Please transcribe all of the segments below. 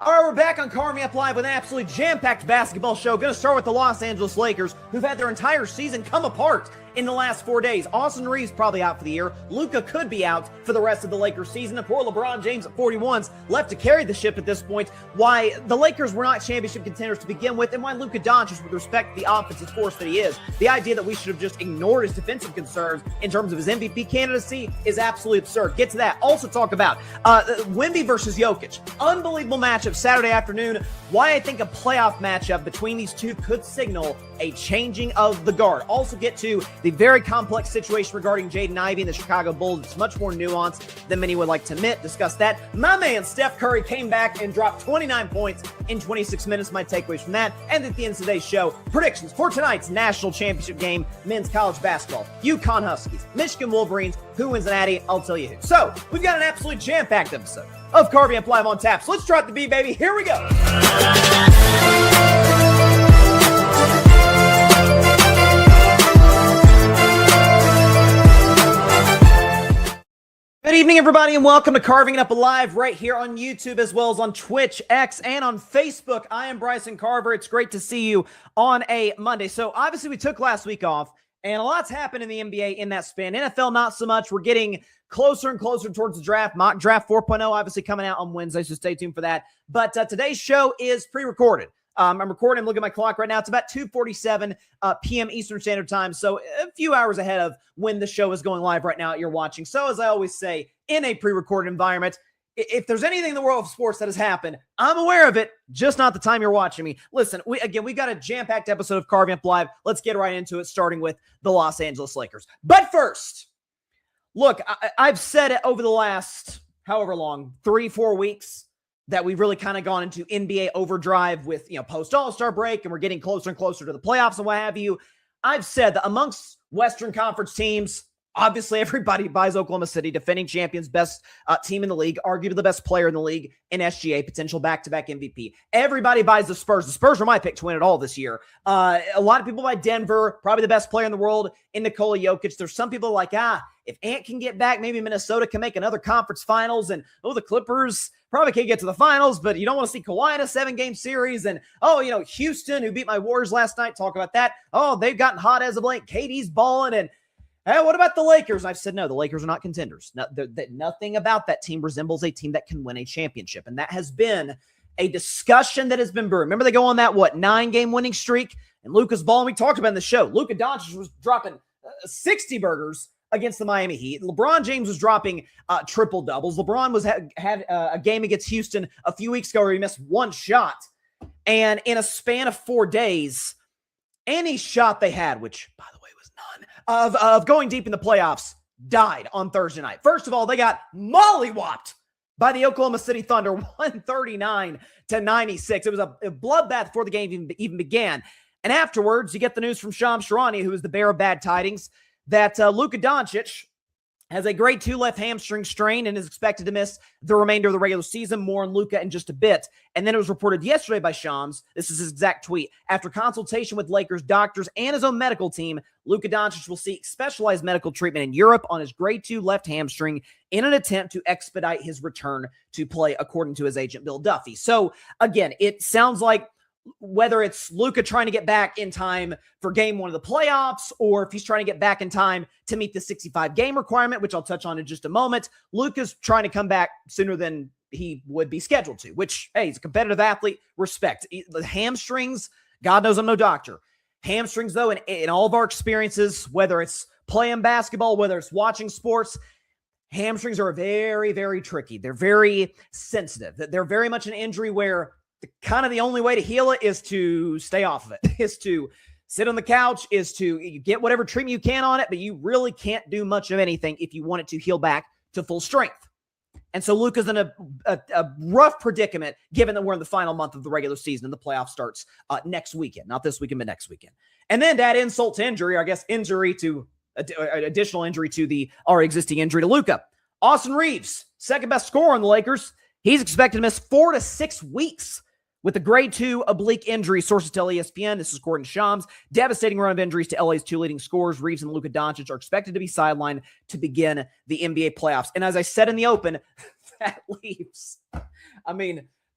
All right, we're back on Carving Up Live with an absolutely jam-packed basketball show. Going to start with the Los Angeles Lakers, who've had their entire season come apart in the last 4 days. Reaves probably out for the year. Luka could be out for the rest of the Lakers season. And poor LeBron James at 41's left to carry the ship at this point. Why the Lakers were not championship contenders to begin with, and why Luka Doncic, with respect to the offensive force that he is, the idea that we should have just ignored his defensive concerns in terms of his MVP candidacy is absolutely absurd. Get to that. Also talk about Wemby versus Jokic. Unbelievable matchup Saturday afternoon. Why I think a playoff matchup between these two could signal a changing of the guard. Also get to the very complex situation regarding Jaden Ivey and the Chicago Bulls. It's much more nuanced than many would like to admit. Discuss that. My man Steph Curry came back and dropped 29 points in 26 minutes. My takeaways from that. And at the end of today's show, predictions for tonight's national championship game, men's college basketball. UConn Huskies, Michigan Wolverines. Who wins the Natty? I'll tell you who. So, we've got an absolutely jam-packed episode of Carving Up Live on tap. So let's drop the beat, baby. Here we go. Good evening, everybody, and welcome to Carving It Up Live right here on YouTube as well as on Twitch, X, and on Facebook. I am Bryson Carver. It's great to see you on a Monday. So, obviously, we took last week off, and a lot's happened in the NBA in that span. NFL, not so much. We're getting closer and closer towards the draft. Mock Draft 4.0 obviously coming out on Wednesday, so stay tuned for that. But today's show is pre-recorded. I'm recording. I'm looking at my clock right now. It's about 2:47 p.m. Eastern Standard Time, so a few hours ahead of when the show is going live right now that you're watching. So as I always say, in a pre-recorded environment, if there's anything in the world of sports that has happened, I'm aware of it, just not the time you're watching me. Listen, we got a jam-packed episode of Carving Up Live. Let's get right into it, starting with the Los Angeles Lakers. But first, look, I've said it over the last however long, 3-4 weeks, that we've really kind of gone into NBA overdrive with, post All-Star break, and we're getting closer and closer to the playoffs and what have you. I've said that amongst Western Conference teams, obviously everybody buys Oklahoma City, defending champions, best team in the league, arguably the best player in the league in SGA, potential back-to-back MVP. Everybody buys the Spurs. The Spurs were my pick to win it all this year. A lot of people buy Denver, probably the best player in the world in Nikola Jokic. There's some people like, if Ant can get back, maybe Minnesota can make another conference finals, and the Clippers probably can't get to the finals, but you don't want to see Kawhi in a 7-game series. And, Houston, who beat my Warriors last night, talk about that. Oh, they've gotten hot as of late. KD's balling. And, hey, what about the Lakers? And I've said, no, the Lakers are not contenders. Nothing about that team resembles a team that can win a championship. And that has been a discussion that has been brewing. Remember they go on that, 9-game winning streak? And Luka's balling. We talked about in the show. Luka Doncic was dropping 60 burgers against the Miami Heat. LeBron James was dropping triple doubles. LeBron had a game against Houston a few weeks ago where he missed one shot. And in a span of 4 days, any shot they had, which by the way was none, of going deep in the playoffs, died on Thursday night. First of all, they got mollywopped by the Oklahoma City Thunder, 139-96. It was a bloodbath before the game even began. And afterwards, you get the news from Shams Charania, who is the bearer of bad tidings, that Luka Doncic has a grade 2 left hamstring strain and is expected to miss the remainder of the regular season. More on Luka in just a bit. And then it was reported yesterday by Shams, this is his exact tweet, after consultation with Lakers doctors and his own medical team, Luka Doncic will seek specialized medical treatment in Europe on his grade 2 left hamstring in an attempt to expedite his return to play, according to his agent, Bill Duffy. So, again, it sounds like whether it's Luka trying to get back in time for game 1 of the playoffs, or if he's trying to get back in time to meet the 65-game requirement, which I'll touch on in just a moment, Luka's trying to come back sooner than he would be scheduled to, which, hey, he's a competitive athlete, respect. The hamstrings, God knows I'm no doctor. Hamstrings, though, in all of our experiences, whether it's playing basketball, whether it's watching sports, hamstrings are very, very tricky. They're very sensitive. They're very much an injury where kind of the only way to heal it is to stay off of it, is to sit on the couch, is to you get whatever treatment you can on it, but you really can't do much of anything if you want it to heal back to full strength. And so Luka's in a rough predicament, given that we're in the final month of the regular season and the playoff starts next weekend, not this weekend, but next weekend. And then to add insult to injury, or I guess additional injury to the already existing injury to Luka. Austin Reaves, second best scorer on the Lakers. He's expected to miss 4 to 6 weeks with a grade 2 oblique injury, sources tell ESPN. This is according to Shams. Devastating run of injuries to LA's 2 leading scorers, Reaves and Luka Doncic, are expected to be sidelined to begin the NBA playoffs. And as I said in the open, that leaves,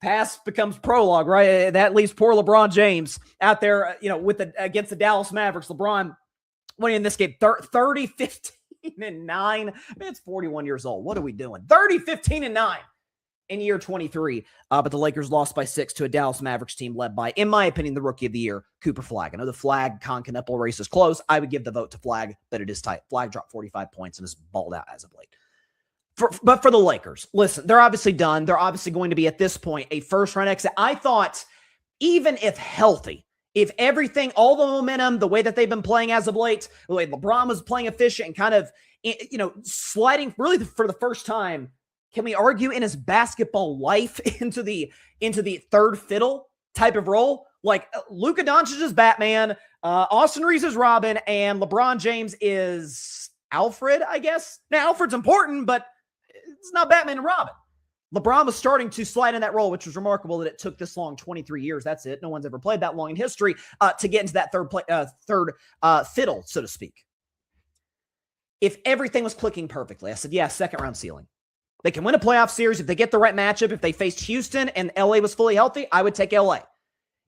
past becomes prologue, right? That leaves poor LeBron James out there, against the Dallas Mavericks. LeBron winning this game 30, 15, and 9. Man, it's 41 years old. What are we doing? 30, 15, and 9 in year 23. But the Lakers lost by 6 to a Dallas Mavericks team led by, in my opinion, the rookie of the year, Cooper Flagg. I know the Flagg-Con-Knuckle race is close. I would give the vote to Flagg, but it is tight. Flagg dropped 45 points and is balled out as of late. But for the Lakers, listen, they're obviously done. They're obviously going to be, at this point, a first-round exit. I thought, even if healthy, if everything, all the momentum, the way that they've been playing as of late, the way LeBron was playing efficient and kind of, sliding really for the first time, can we argue, in his basketball life into the third fiddle type of role? Like, Luka Doncic is Batman, Austin Reaves is Robin, and LeBron James is Alfred, I guess. Now, Alfred's important, but it's not Batman and Robin. LeBron was starting to slide in that role, which was remarkable that it took this long, 23 years. That's it. No one's ever played that long in history to get into that third fiddle, so to speak. If everything was clicking perfectly, I said, yeah, second round ceiling. They can win a playoff series if they get the right matchup. If they faced Houston and LA was fully healthy, I would take LA.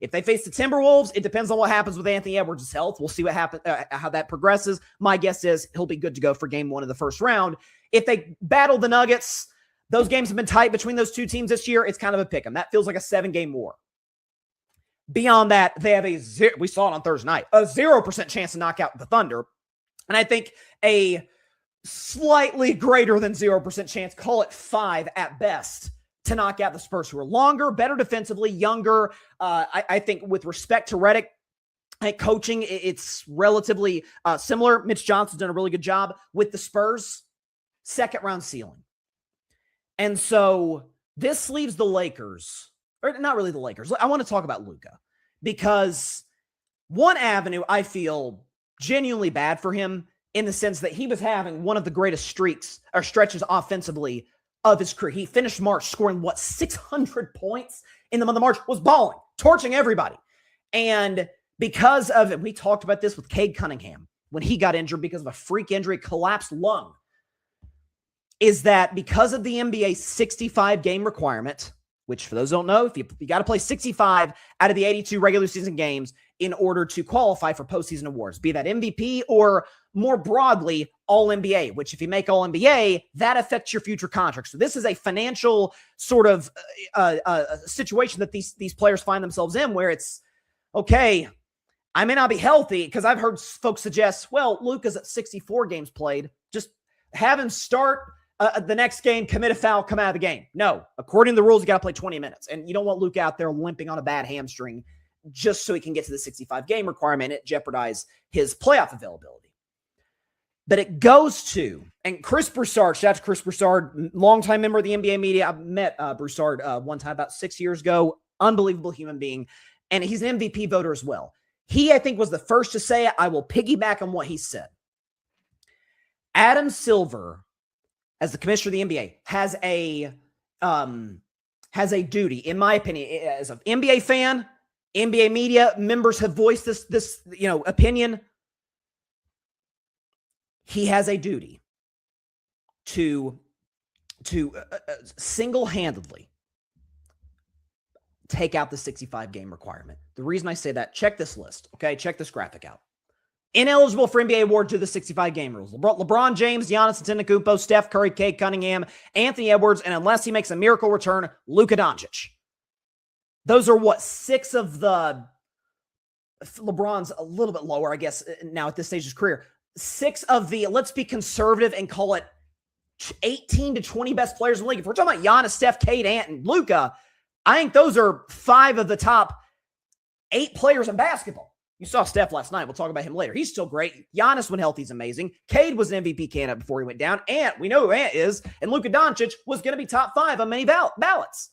If they face the Timberwolves, it depends on what happens with Anthony Edwards' health. We'll see what happens, how that progresses. My guess is he'll be good to go for game 1 of the first round. If they battle the Nuggets, those games have been tight between those two teams this year. It's kind of a pick 'em. That feels like a 7-game war. Beyond that, they have we saw it on Thursday night, a 0% chance to knock out the Thunder. And I think a slightly greater than 0% chance, call it 5 at best, to knock out the Spurs, who are longer, better defensively, younger. I think with respect to Redick, I think coaching, it's relatively similar. Mitch Johnson's done a really good job with the Spurs. Second round ceiling. And so this leaves the Lakers, or not really the Lakers. I want to talk about Luka, because one avenue I feel genuinely bad for him, in the sense that he was having one of the greatest streaks or stretches offensively of his career. He finished March scoring, 600 points in the month of March, was balling, torching everybody. And because of it, we talked about this with Cade Cunningham when he got injured because of a freak injury, collapsed lung, is that because of the NBA 65-game requirement, which for those who don't know, if you got to play 65 out of the 82 regular season games in order to qualify for postseason awards, be that MVP or more broadly, All-NBA, which if you make All-NBA, that affects your future contract. So this is a financial sort of situation that these players find themselves in, where it's, okay, I may not be healthy, because I've heard folks suggest, well, Luka's at 64 games played, just have him start the next game, commit a foul, come out of the game. No, according to the rules, you got to play 20 minutes. And you don't want Luka out there limping on a bad hamstring just so he can get to the 65-game requirement. It jeopardizes his playoff availability. But it goes to, and Chris Broussard, shout out to Chris Broussard, longtime member of the NBA media. I met Broussard one time about 6 years ago. Unbelievable human being. And he's an MVP voter as well. He, I think, was the first to say it. I will piggyback on what he said. Adam Silver, as the commissioner of the NBA, has a duty, in my opinion, as an NBA fan, NBA media members have voiced this opinion. He has a duty to single-handedly take out the 65-game requirement. The reason I say that, check this list, okay? Check this graphic out. Ineligible for NBA award to the 65-game rules. LeBron James, Giannis Antetokounmpo, Steph Curry, Cade Cunningham, Anthony Edwards, and unless he makes a miracle return, Luka Doncic. Those are 6 of the... LeBron's a little bit lower, I guess, now at this stage of his career. 6 of the, let's be conservative and call it 18 to 20 best players in the league. If we're talking about Giannis, Steph, Cade, Ant, and Luka, I think those are 5 of the top 8 players in basketball. You saw Steph last night. We'll talk about him later. He's still great. Giannis, when healthy, is amazing. Cade was an MVP candidate before he went down. Ant, we know who Ant is. And Luka Doncic was going to be top 5 on many ballots.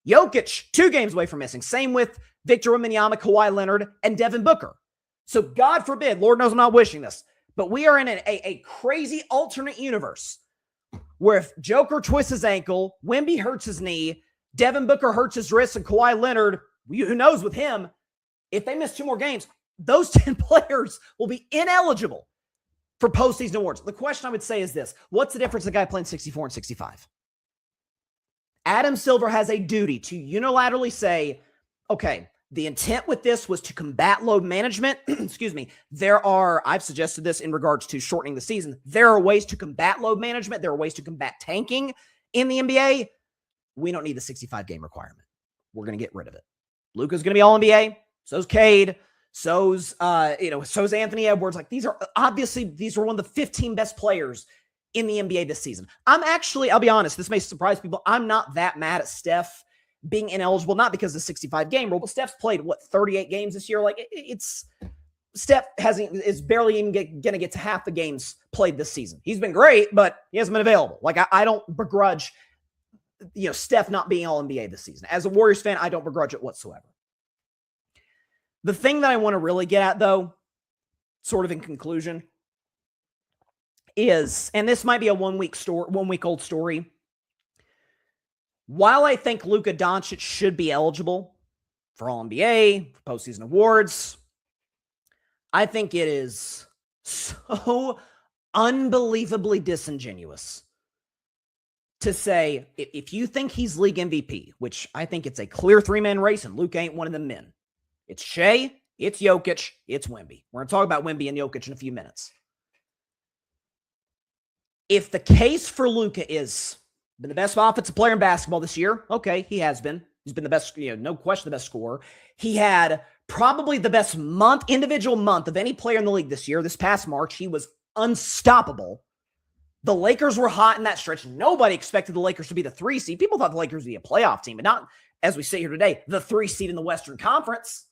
Jokic, 2 games away from missing. Same with Victor Wembanyama, Kawhi Leonard, and Devin Booker. So God forbid, Lord knows I'm not wishing this, but we are in a crazy alternate universe where if Joker twists his ankle, Wemby hurts his knee, Devin Booker hurts his wrist, and Kawhi Leonard, who knows with him, if they miss 2 more games, those 10 players will be ineligible for postseason awards. The question I would say is this: what's the difference in a guy playing 64 and 65? Adam Silver has a duty to unilaterally say, okay, the intent with this was to combat load management. Excuse me. I've suggested this in regards to shortening the season. There are ways to combat load management. There are ways to combat tanking in the NBA. We don't need the 65 game requirement. We're going to get rid of it. Luka's going to be all NBA. So's Cade. So's Anthony Edwards. Like, these are one of the 15 best players in the NBA this season. I'll be honest, this may surprise people. I'm not that mad at Steph being ineligible, not because of the 65 game rule, but Steph's played 38 games this year. Like, Steph is barely even going to get to half the games played this season. He's been great, but he hasn't been available. Like, I don't begrudge, Steph not being all NBA this season. As a Warriors fan, I don't begrudge it whatsoever. The thing that I want to really get at, though, sort of in conclusion, is, and this might be a 1 week old story. While I think Luka Doncic should be eligible for All-NBA, for postseason awards, I think it is so unbelievably disingenuous to say, if you think he's league MVP, which I think it's a clear three-man race, and Luka ain't one of the men. It's Shea, it's Jokic, it's Wemby. We're going to talk about Wemby and Jokic in a few minutes. If the case for Luka is been the best offensive player in basketball this year, okay, he has been. He's been the best, no question, the best scorer. He had probably the best individual month of any player in the league this year. This past March, he was unstoppable. The Lakers were hot in that stretch. Nobody expected the Lakers to be the 3 seed. People thought the Lakers would be a playoff team, but not, as we sit here today, the 3 seed in the Western Conference.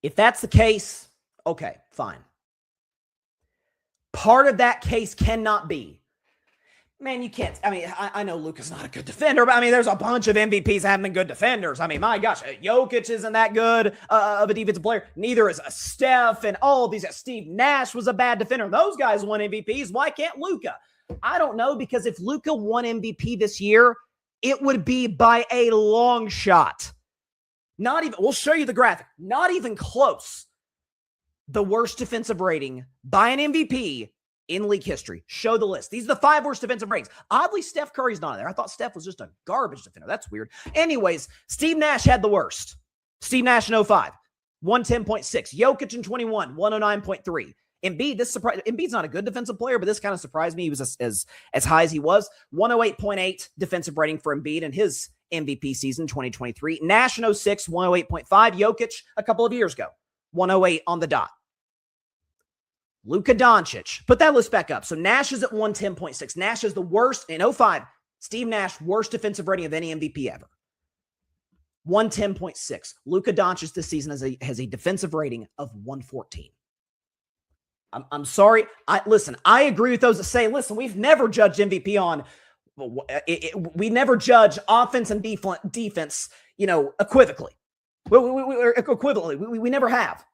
If that's the case, okay, fine. Part of that case cannot be, man, you can't. I mean, I know Luka's not a good defender, but I mean, there's a bunch of MVPs that haven't been good defenders. I mean, my gosh, Jokic isn't that good of a defensive player. Neither is Steph, and all these. Steve Nash was a bad defender. Those guys won MVPs. Why can't Luka? I don't know, because if Luka won MVP this year, it would be by a long shot. Not even, we'll show you the graphic, not even close. The worst defensive rating by an MVP in league history. Show the list. These are the 5 worst defensive ratings. Oddly, Steph Curry's not there. I thought Steph was just a garbage defender. That's weird. Anyways, Steve Nash had the worst. Steve Nash in 05, 110.6. Jokic in 21, 109.3. Embiid's not a good defensive player, but this kind of surprised me. He was as high as he was. 108.8 defensive rating for Embiid in his MVP season 2023. Nash in 06, 108.5. Jokic a couple of years ago, 108 on the dot. Luka Doncic, put that list back up. So Nash is at 110.6. Nash is the worst in 05. Steve Nash, worst defensive rating of any MVP ever. 110.6. Luka Doncic this season has a defensive rating of 114. I'm sorry. I agree with those that say, listen, we've never judged MVP on, we never judge offense and defense, equivocally. We never have.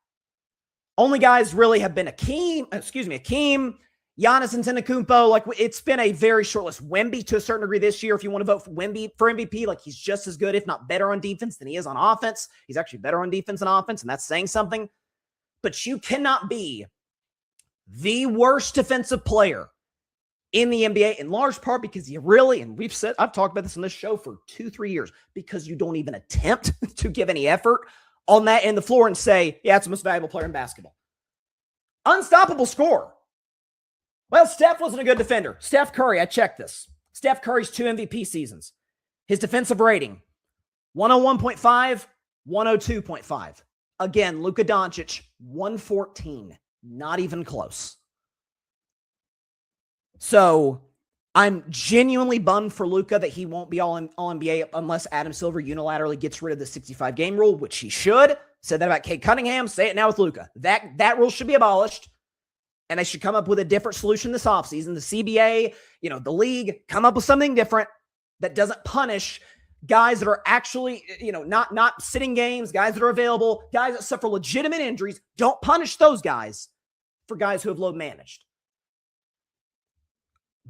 Only guys really have been Hakeem, Giannis Antetokounmpo. Like, it's been a very short list. Wemby, to a certain degree this year, if you want to vote for Wemby for MVP, like, he's just as good, if not better on defense than he is on offense. He's actually better on defense than offense, and that's saying something. But you cannot be the worst defensive player in the NBA, in large part because you really, and I've talked about this on this show for 2-3 years, because you don't even attempt to give any effort on that end of the floor and say, yeah, it's the most valuable player in basketball. Unstoppable scorer. Well, Steph wasn't a good defender. Steph Curry, I checked this. Steph Curry's 2 MVP seasons. His defensive rating, 101.5, 102.5. Again, Luka Doncic, 114. Not even close. So I'm genuinely bummed for Luka that he won't be all NBA unless Adam Silver unilaterally gets rid of the 65 game rule, which he should. Said that about Cade Cunningham. Say it now with Luka. That rule should be abolished, and they should come up with a different solution this offseason. The CBA, the league, come up with something different that doesn't punish guys that are actually, not sitting games, guys that are available, guys that suffer legitimate injuries. Don't punish those guys for guys who have load managed.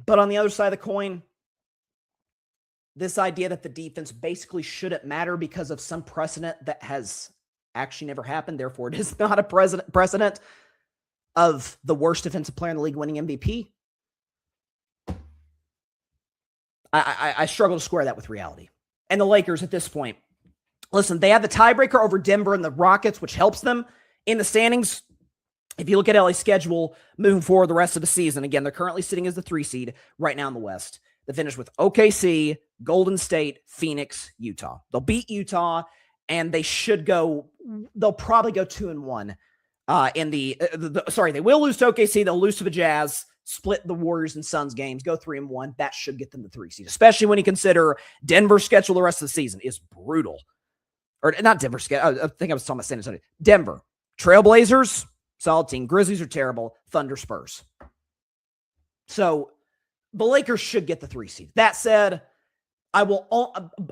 But on the other side of the coin, this idea that the defense basically shouldn't matter because of some precedent that has actually never happened, therefore it is not a precedent of the worst defensive player in the league winning MVP. I struggle to square that with reality. And the Lakers at this point, listen, they have the tiebreaker over Denver and the Rockets, which helps them in the standings. If you look at LA's schedule moving forward the rest of the season, again, they're currently sitting as the 3 seed right now in the West. They finish with OKC, Golden State, Phoenix, Utah. They'll beat Utah, and they should go, they'll probably go 2-1 they will lose to OKC, they'll lose to the Jazz, split the Warriors and Suns games, go 3-1. That should get them the 3 seed, especially when you consider Denver's schedule the rest of the season is brutal. Or not Denver's schedule, I think I was talking about San Antonio. Denver, Trailblazers, solid team. Grizzlies are terrible. Thunder, Spurs. So the Lakers should get the 3 seed. That said, I will,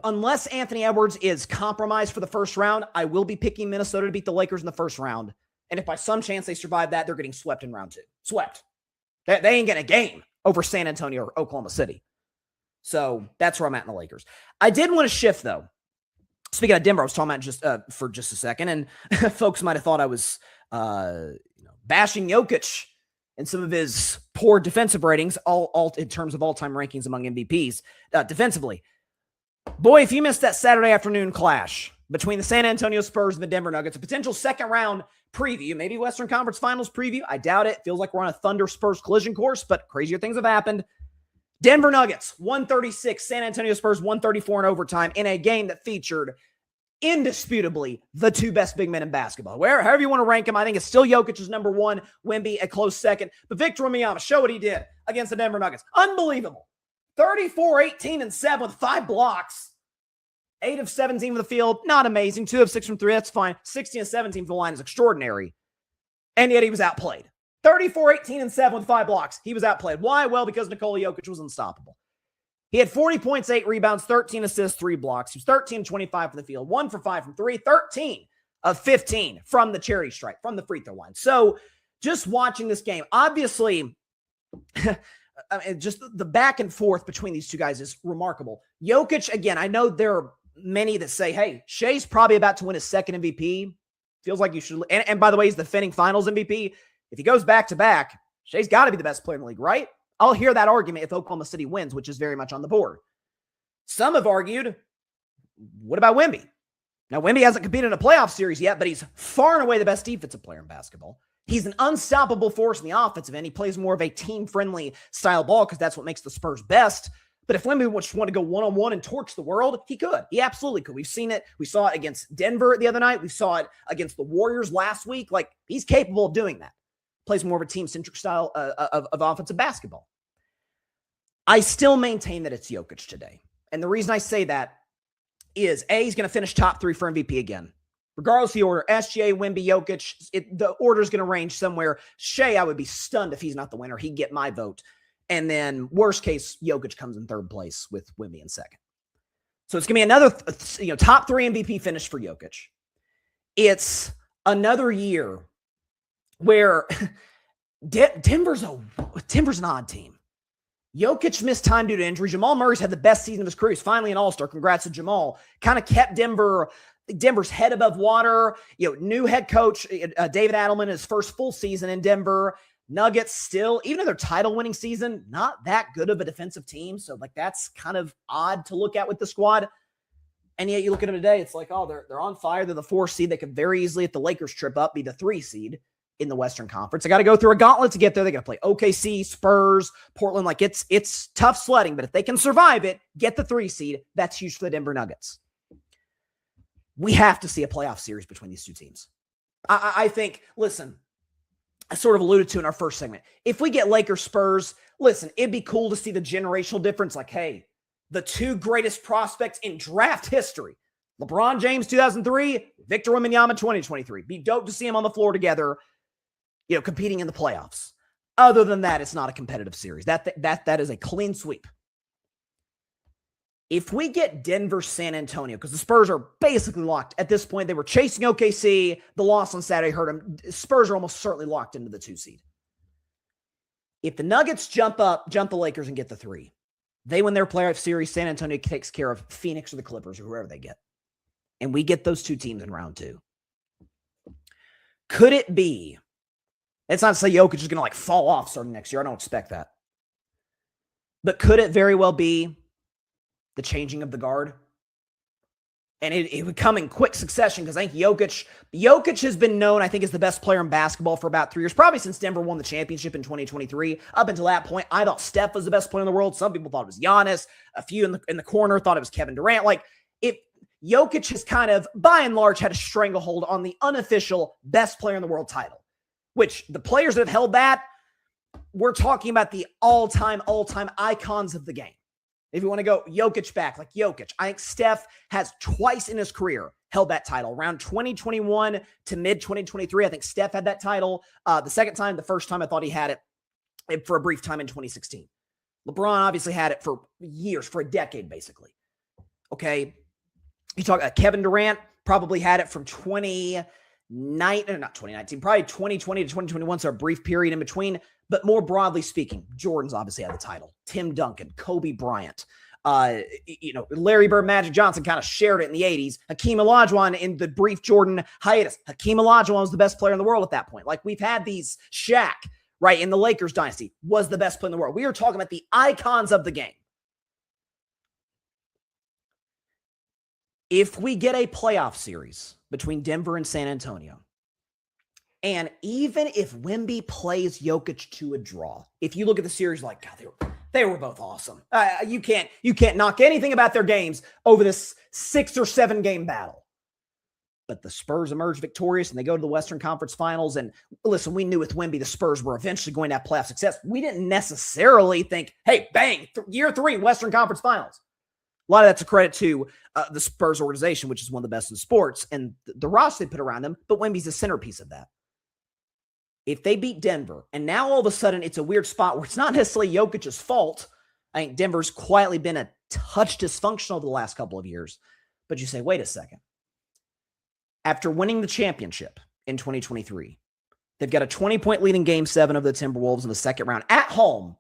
unless Anthony Edwards is compromised for the first round, I will be picking Minnesota to beat the Lakers in the first round. And if by some chance they survive that, they're getting swept in round 2. Swept. They ain't getting a game over San Antonio or Oklahoma City. So that's where I'm at in the Lakers. I did want to shift, though. Speaking of Denver, I was talking about for just a second, and folks might have thought I was bashing Jokic and some of his poor defensive ratings, all in terms of all-time rankings among MVPs defensively. Boy, if you missed that Saturday afternoon clash between the San Antonio Spurs and the Denver Nuggets, a potential second-round preview, maybe Western Conference Finals preview, I doubt it. Feels like we're on a Thunder-Spurs collision course, but crazier things have happened. Denver Nuggets, 136. San Antonio Spurs, 134 in overtime in a game that featured indisputably the 2 best big men in basketball. However you want to rank them, I think it's still Jokic is number 1, Wemby a close second. But Victor Wembanyama, show what he did against the Denver Nuggets. Unbelievable. 34, 18, and 7 with 5 blocks. 8 of 17 from the field, not amazing. 2 of 6 from 3, that's fine. 16 of 17 from the line is extraordinary. And yet he was outplayed. 34, 18, and 7 with 5 blocks. He was outplayed. Why? Well, because Nikola Jokic was unstoppable. He had 40 points, 8 rebounds, 13 assists, 3 blocks. He was 13 25 from the field, 1 for 5 from 3, 13 of 15 from the charity stripe, from the free throw line. So just watching this game, obviously, just the back and forth between these two guys is remarkable. Jokic, again, I know there are many that say, hey, Shai's probably about to win his second MVP. Feels like you should. And by the way, he's the defending finals MVP. If he goes back-to-back, Shai's got to be the best player in the league, right? I'll hear that argument if Oklahoma City wins, which is very much on the board. Some have argued, what about Wemby? Now, Wemby hasn't competed in a playoff series yet, but he's far and away the best defensive player in basketball. He's an unstoppable force in the offensive end. He plays more of a team-friendly style ball because that's what makes the Spurs best. But if Wemby just wanted to go one-on-one and torch the world, he could. He absolutely could. We've seen it. We saw it against Denver the other night. We saw it against the Warriors last week. Like, he's capable of doing that. Plays more of a team-centric style of offensive basketball. I still maintain that it's Jokic today. And the reason I say that is, A, he's going to finish top 3 for MVP again. Regardless of the order, SGA, Wemby, Jokic, the order is going to range somewhere. Shai, I would be stunned if he's not the winner. He'd get my vote. And then, worst case, Jokic comes in 3rd place with Wemby in 2nd. So it's going to be another top 3 MVP finish for Jokic. It's another year where Denver's an odd team. Jokic missed time due to injury. Jamal Murray's had the best season of his career. He's finally an all-star. Congrats to Jamal. Kind of kept Denver's head above water. New head coach, David Adelman, his first full season in Denver. Nuggets still, even in their title-winning season, not that good of a defensive team. So, that's kind of odd to look at with the squad. And yet you look at them today, it's like, oh, they're on fire. They're the 4 seed. They could very easily, if the Lakers trip up, be the 3 seed in the Western Conference. They got to go through a gauntlet to get there. They got to play OKC, Spurs, Portland. It's tough sledding, but if they can survive it, get the 3 seed, that's huge for the Denver Nuggets. We have to see a playoff series between these two teams. I think, listen, I sort of alluded to in our first segment. If we get Lakers, Spurs, listen, it'd be cool to see the generational difference. Like, hey, the 2 greatest prospects in draft history, LeBron James 2003, Victor Wembanyama 2023. Be dope to see them on the floor together, competing in the playoffs. Other than that, it's not a competitive series. That is a clean sweep. If we get Denver, San Antonio, because the Spurs are basically locked at this point. They were chasing OKC. The loss on Saturday hurt them. Spurs are almost certainly locked into the 2 seed. If the Nuggets jump the Lakers and get the 3, they win their playoff series. San Antonio takes care of Phoenix or the Clippers or whoever they get. And we get those 2 teams in round 2. Could it be? It's not to say Jokic is going to fall off starting next year. I don't expect that. But could it very well be the changing of the guard. And it would come in quick succession because I think Jokic has been known, I think, as the best player in basketball for about 3 years, probably since Denver won the championship in 2023. Up until that point, I thought Steph was the best player in the world. Some people thought it was Giannis. A few in the corner thought it was Kevin Durant. Jokic has kind of, by and large, had a stranglehold on the unofficial best player in the world title, which the players that have held that, we're talking about the all-time icons of the game. If you want to go Jokic back, like Jokic, I think Steph has twice in his career held that title. Around 2021 to mid-2023, I think Steph had that title. The first time I thought he had it for a brief time in 2016. LeBron obviously had it for years, for a decade, basically. Okay. You talk Kevin Durant probably had it from 2020 to 2021, so a brief period in between. But more broadly speaking, Jordan's obviously had the title. Tim Duncan, Kobe Bryant, Larry Bird, Magic Johnson kind of shared it in the 80s. Hakeem Olajuwon in the brief Jordan hiatus. Hakeem Olajuwon was the best player in the world at that point. Like, we've had these. Shaq, right, in the Lakers dynasty, was the best player in the world. We are talking about the icons of the game. If we get a playoff series between Denver and San Antonio, and even if Wemby plays Jokic to a draw, if you look at the series, like, God, they were both awesome. You can't knock anything about their games over this 6 or 7 game battle. But the Spurs emerge victorious and they go to the Western Conference Finals. And listen, we knew with Wemby, the Spurs were eventually going to have playoff success. We didn't necessarily think, hey, bang, year 3, Western Conference Finals. A lot of that's a credit to the Spurs organization, which is one of the best in sports, and the roster they put around them. But Wemby's the centerpiece of that. If they beat Denver, and now all of a sudden it's a weird spot where it's not necessarily Jokic's fault. I think Denver's quietly been a touch dysfunctional the last couple of years. But you say, wait a second. After winning the championship in 2023, they've got a 20-point lead in Game 7 of the Timberwolves in the second round. At home,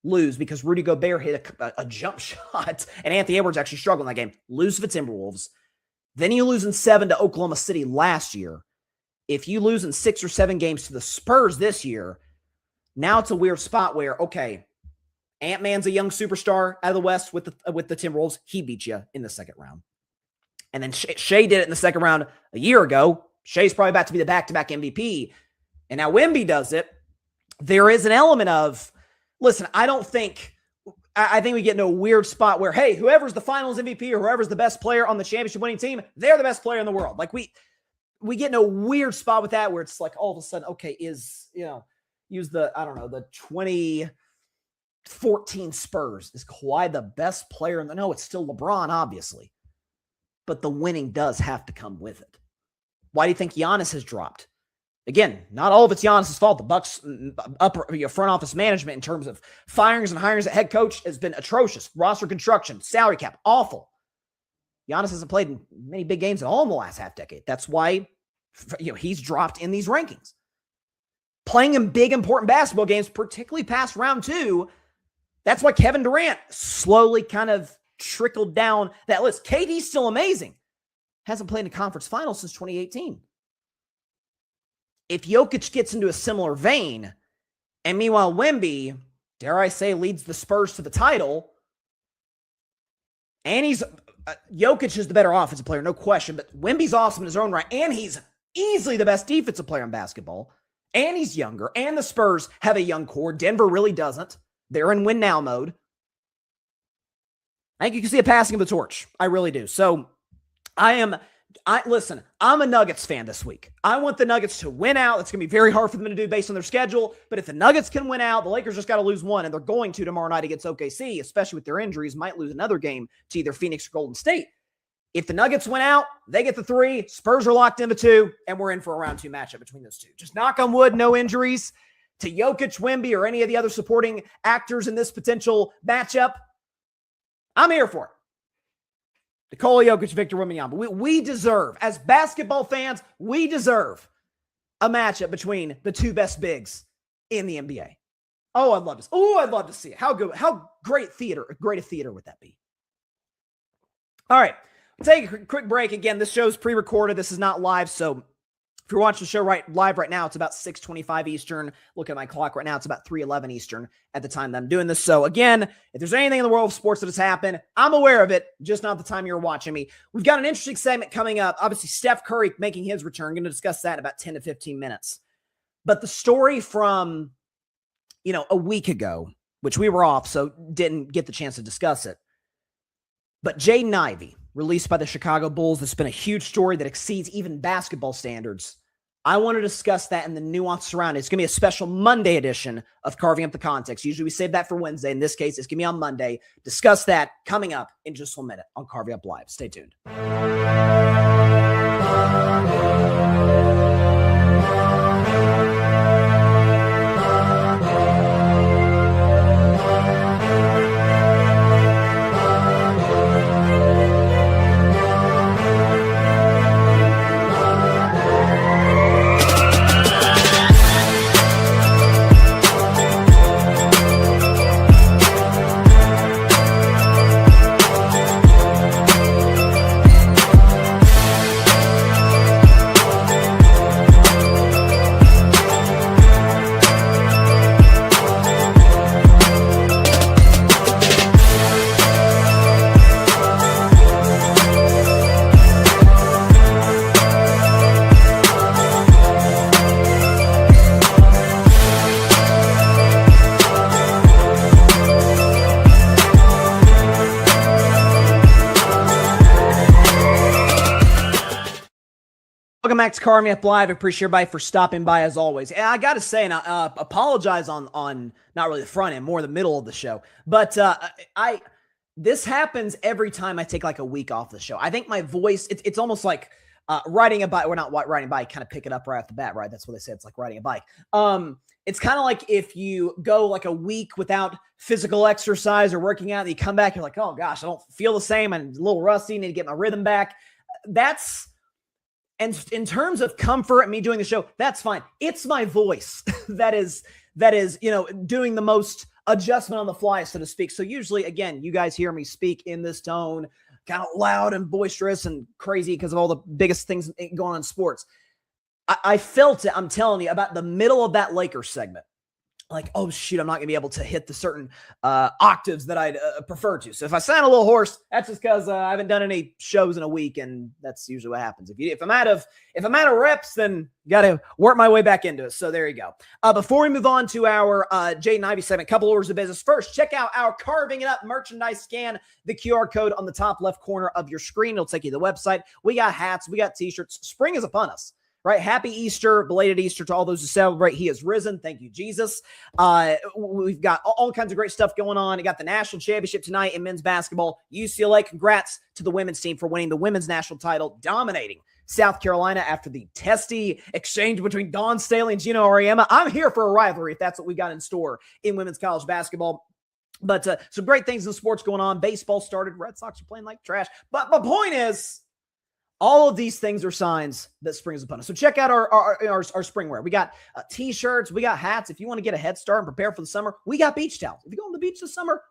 lose because Rudy Gobert hit a jump shot, and Anthony Edwards actually struggled in that game. Lose to the Timberwolves. Then you lose in 7 to Oklahoma City last year. If you lose in 6 or 7 games to the Spurs this year, now it's a weird spot where, okay, Ant-Man's a young superstar out of the West with the Timberwolves. He beat you in the second round. And then Shea did it in the second round a year ago. Shea's probably about to be the back-to-back MVP. And now Wemby does it. There is an element of, listen, I think we get into a weird spot where, hey, whoever's the finals MVP or whoever's the best player on the championship winning team, they're the best player in the world. Like, we get in a weird spot with that where it's like all of a sudden, okay, use the 2014 Spurs. Is Kawhi the best player? No, it's still LeBron, obviously. But the winning does have to come with it. Why do you think Giannis has dropped? Again, not all of it's Giannis' fault. The Bucks front office management in terms of firings and hirings at head coach has been atrocious. Roster construction, salary cap, awful. Giannis hasn't played in many big games at all in the last half decade. That's why he's dropped in these rankings. Playing in big, important basketball games, particularly past round 2, that's why Kevin Durant slowly kind of trickled down that list. KD's still amazing. Hasn't played in a conference final since 2018. If Jokic gets into a similar vein, and meanwhile Wemby, dare I say, leads the Spurs to the title, and Jokic is the better offensive player, no question, but Wemby's awesome in his own right, and he's easily the best defensive player in basketball, and he's younger, and the Spurs have a young core. Denver really doesn't. They're in win-now mode. I think you can see a passing of the torch. I really do. So listen, I'm a Nuggets fan this week. I want the Nuggets to win out. It's going to be very hard for them to do based on their schedule. But if the Nuggets can win out, the Lakers just got to lose one, and they're going to tomorrow night against OKC, especially with their injuries, might lose another game to either Phoenix or Golden State. If the Nuggets win out, they get the 3. Spurs are locked in the 2, and we're in for a round 2 matchup between those two. Just knock on wood, no injuries to Jokic, Wemby, or any of the other supporting actors in this potential matchup. I'm here for it. Nikola Jokic, Victor Wembanyama. We deserve, as basketball fans, we deserve a matchup between the 2 best bigs in the NBA. I'd love to see it. How great a theater would that be? All right, we'll take a quick break. Again, this show's pre-recorded. This is not live, so If you're watching the show live right now, it's about 6:25 Eastern. Look at my clock right now. It's about 3:11 Eastern at the time that I'm doing this. So again, if there's anything in the world of sports that has happened, I'm aware of it, just not the time you're watching me. We've got an interesting segment coming up. Obviously, Steph Curry making his return. Going to discuss that in about 10 to 15 minutes. But the story from, a week ago, which we were off, so didn't get the chance to discuss it. But Jaden Ivey, released by the Chicago Bulls, that's been a huge story that exceeds even basketball standards. I want to discuss that and the nuance surrounding it. It's going to be a special Monday edition of Carving Up the Context. Usually we save that for Wednesday. In this case, it's going to be on Monday. Discuss that coming up in just 1 minute on Carving Up Live. Stay tuned. Welcome back to Carving Up Live. I appreciate everybody for stopping by as always. And I got to say, and I apologize on not really the front end, more the middle of the show. But this happens every time I take like a week off the show. I think my voice, it's almost like riding a bike. We're not riding a bike, kind of pick it up right off the bat, right? That's what they say. It's like riding a bike. It's kind of like if you go like a week without physical exercise or working out, and you come back, you're like, oh gosh, I don't feel the same. I'm a little rusty. Need to get my rhythm back. And in terms of comfort and me doing the show, that's fine. It's my voice that is, doing the most adjustment on the fly, so to speak. So usually, again, you guys hear me speak in this tone, kind of loud and boisterous and crazy because of all the biggest things going on in sports. I felt it, I'm telling you, about the middle of that Lakers segment. Like, oh, shoot, I'm not going to be able to hit the certain octaves that I'd prefer to. So if I sound a little hoarse, that's just because I haven't done any shows in a week, and that's usually what happens. If I'm out of reps, then got to work my way back into it. So there you go. Before we move on to our Jaden Ivey segment, a couple orders of business. First, check out our Carving It Up merchandise. Scan the QR code on the top left corner of your screen. It'll take you to the website. We got hats. We got T-shirts. Spring is upon us. Right? Happy Easter, belated Easter to all those who celebrate. He is risen. Thank you, Jesus. We've got all kinds of great stuff going on. You got the national championship tonight in men's basketball. UCLA, congrats to the women's team for winning the women's national title, dominating South Carolina after the testy exchange between Dawn Staley and Gino Auriemma. I'm here for a rivalry if that's what we got in store in women's college basketball. But some great things in sports going on. Baseball started. Red Sox are playing like trash. But my point is, all of these things are signs that spring is upon us. So check out our spring wear. We got T-shirts. We got hats. If you want to get a head start and prepare for the summer, we got beach towels. If you go on the beach this summer,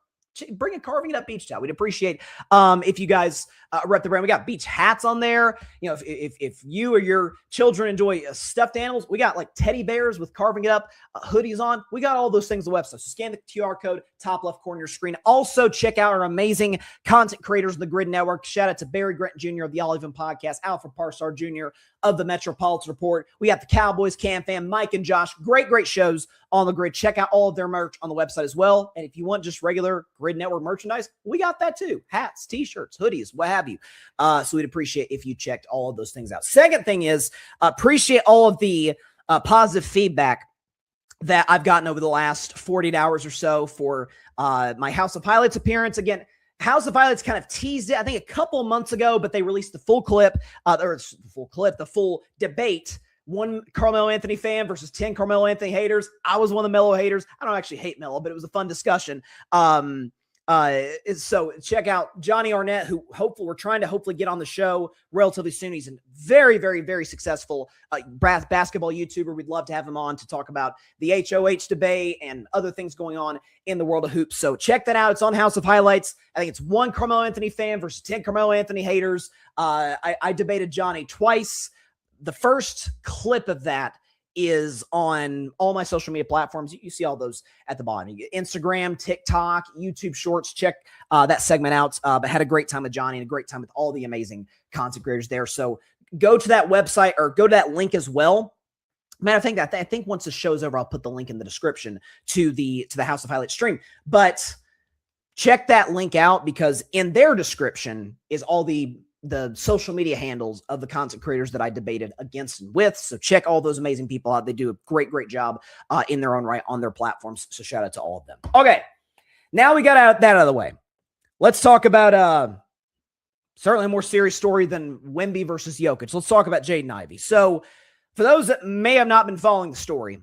bring a Carving It Up beach towel. We'd appreciate if you guys rep the brand. We got beach hats on there. If you or your children enjoy stuffed animals, we got like teddy bears with Carving It Up hoodies on. We got all those things on the website. So scan the QR code, top left corner of your screen. Also check out our amazing content creators of the Grid Network. Shout out to Barry Grant Jr. of the All Even Podcast, Alfred Parsar Jr. of the Metropolitan Report. We got the Cowboys, Cam Fam, Mike and Josh. Great shows on the Grid. Check out all of their merch on the website as well. And if you want just regular Grid Network merchandise, we got that too. Hats, T-shirts, hoodies, what have you. So we'd appreciate if you checked all of those things out. Second thing is appreciate all of the positive feedback that I've gotten over the last 48 hours or so for my House of Highlights appearance. Again, House of Highlights kind of teased it, I think, a couple months ago, but they released the full clip, the full debate. One Carmelo Anthony fan versus 10 Carmelo Anthony haters. I was one of the Melo haters. I don't actually hate Melo, but it was a fun discussion. So check out Johnny Arnett, who we're trying to hopefully get on the show relatively soon. He's a very successful basketball YouTuber. We'd love to have him on to talk about the HOH debate and other things going on in the world of hoops. So check that out. It's on House of Highlights. I think it's one Carmelo Anthony fan versus 10 Carmelo Anthony haters. I debated Johnny twice. the first clip of that is on all my social media platforms. You see all those at the bottom. You get Instagram, TikTok, YouTube Shorts. Check that segment out. But had a great time with Johnny and a great time with all the amazing content creators there. So go to that website or go to that link as well. Man, I think once the show's over, I'll put the link in the description to the House of Highlights stream. But check that link out, because in their description is all the social media handles of the content creators that I debated against and with. So check all those amazing people out. They do a great job in their own right on their platforms. So shout out to all of them. Okay, now we got that out of the way. Let's talk about certainly a more serious story than Wemby versus Jokic. Let's talk about Jaden Ivey. So for those that may have not been following the story,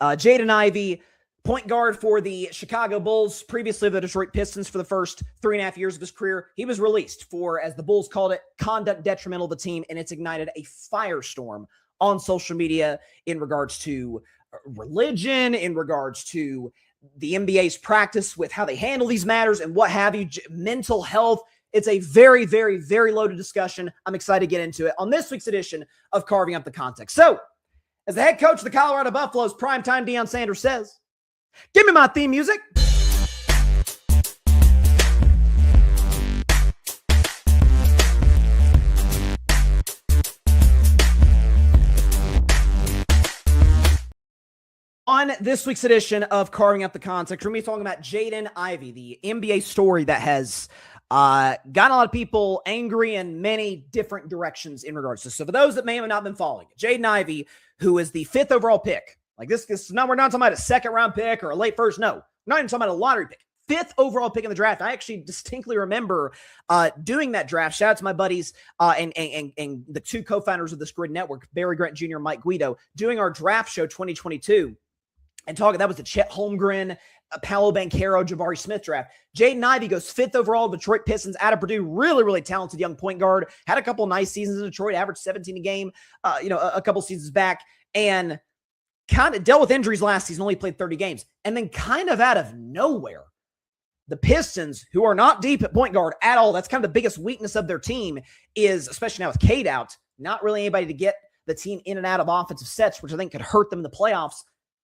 Jaden Ivey, point guard for the Chicago Bulls, previously the Detroit Pistons for the first 3.5 years of his career. He was released for, as the Bulls called it, conduct detrimental to the team, and it's ignited a firestorm on social media in regards to religion, in regards to the NBA's practice with how they handle these matters and what have you, mental health. It's a very, very, very loaded discussion. I'm excited to get into it on this week's edition of Carving Up the Context. So, as the head coach of the Colorado Buffaloes, primetime Deion Sanders says, "Give me my theme music." On this week's edition of Carving Up the Context, we're going to be talking about Jaden Ivey, the NBA story that has gotten a lot of people angry in many different directions in regards to this. So for those that may have not been following, Jaden Ivey, who is the 5th overall pick, like this is not, we're not talking about a second round pick or a late first. No, we're not even talking about a lottery pick. 5th overall pick in the draft. I actually distinctly remember doing that draft. Shout out to my buddies and the two co-founders of this Grid Network, Barry Grant Jr. and Mike Guido, doing our draft show 2022 and talking. That was the Chet Holmgren, Paolo Banchero, Jabari Smith draft. Jaden Ivey goes 5th overall. Detroit Pistons out of Purdue. Really, really talented young point guard. Had a couple nice seasons in Detroit. Averaged 17 a game. A couple seasons back, and kind of dealt with injuries last season. Only played 30 games, and then kind of out of nowhere, the Pistons, who are not deep at point guard at all, that's kind of the biggest weakness of their team, is, especially now with Cade out, not really anybody to get the team in and out of offensive sets, which I think could hurt them in the playoffs.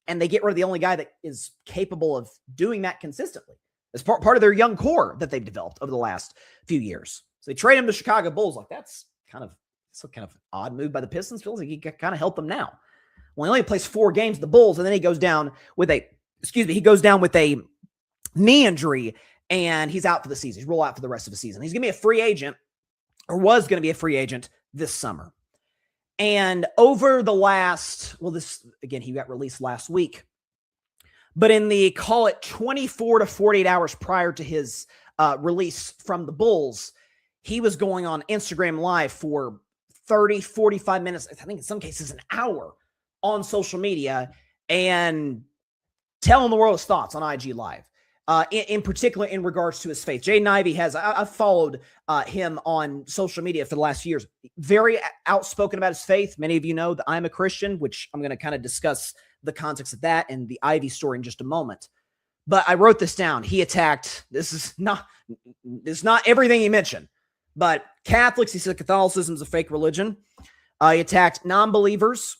And they get rid of the only guy that is capable of doing that consistently as part of their young core that they've developed over the last few years. So they trade him to Chicago Bulls. Like, that's kind of an odd move by the Pistons. Feels like he could kind of help them now. Well, he only plays 4 games with the Bulls, and then he goes down with a knee injury, and he's out for the season. He's rolled out for the rest of the season. He's going to be a free agent, or was going to be a free agent this summer. And over the last, he got released last week, but in the, call it 24 to 48 hours prior to his release from the Bulls, he was going on Instagram Live for 30, 45 minutes, I think in some cases an hour, on social media, and telling the world his thoughts on IG Live. In particular, in regards to his faith. Jaden Ivey I've followed him on social media for the last few years. Very outspoken about his faith. Many of you know that I'm a Christian, which I'm going to kind of discuss the context of that and the Ivey story in just a moment. But I wrote this down. He attacked, this is not everything he mentioned, but Catholics. He said Catholicism is a fake religion. He attacked non-believers.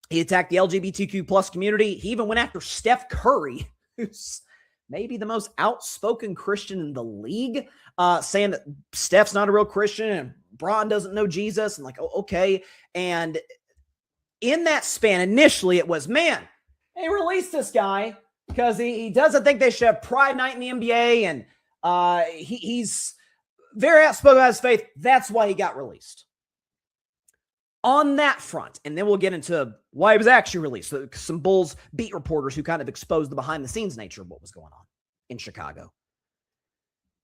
He attacked the LGBTQ plus community. He even went after Steph Curry, who's maybe the most outspoken Christian in the league, saying that Steph's not a real Christian and Bron doesn't know Jesus. And like, oh, okay. And in that span, initially it was, man, hey, release this guy because he doesn't think they should have Pride Night in the NBA. And he's very outspoken about his faith. That's why he got released. On that front, and then we'll get into why he was actually released. So some Bulls beat reporters who kind of exposed the behind-the-scenes nature of what was going on in Chicago.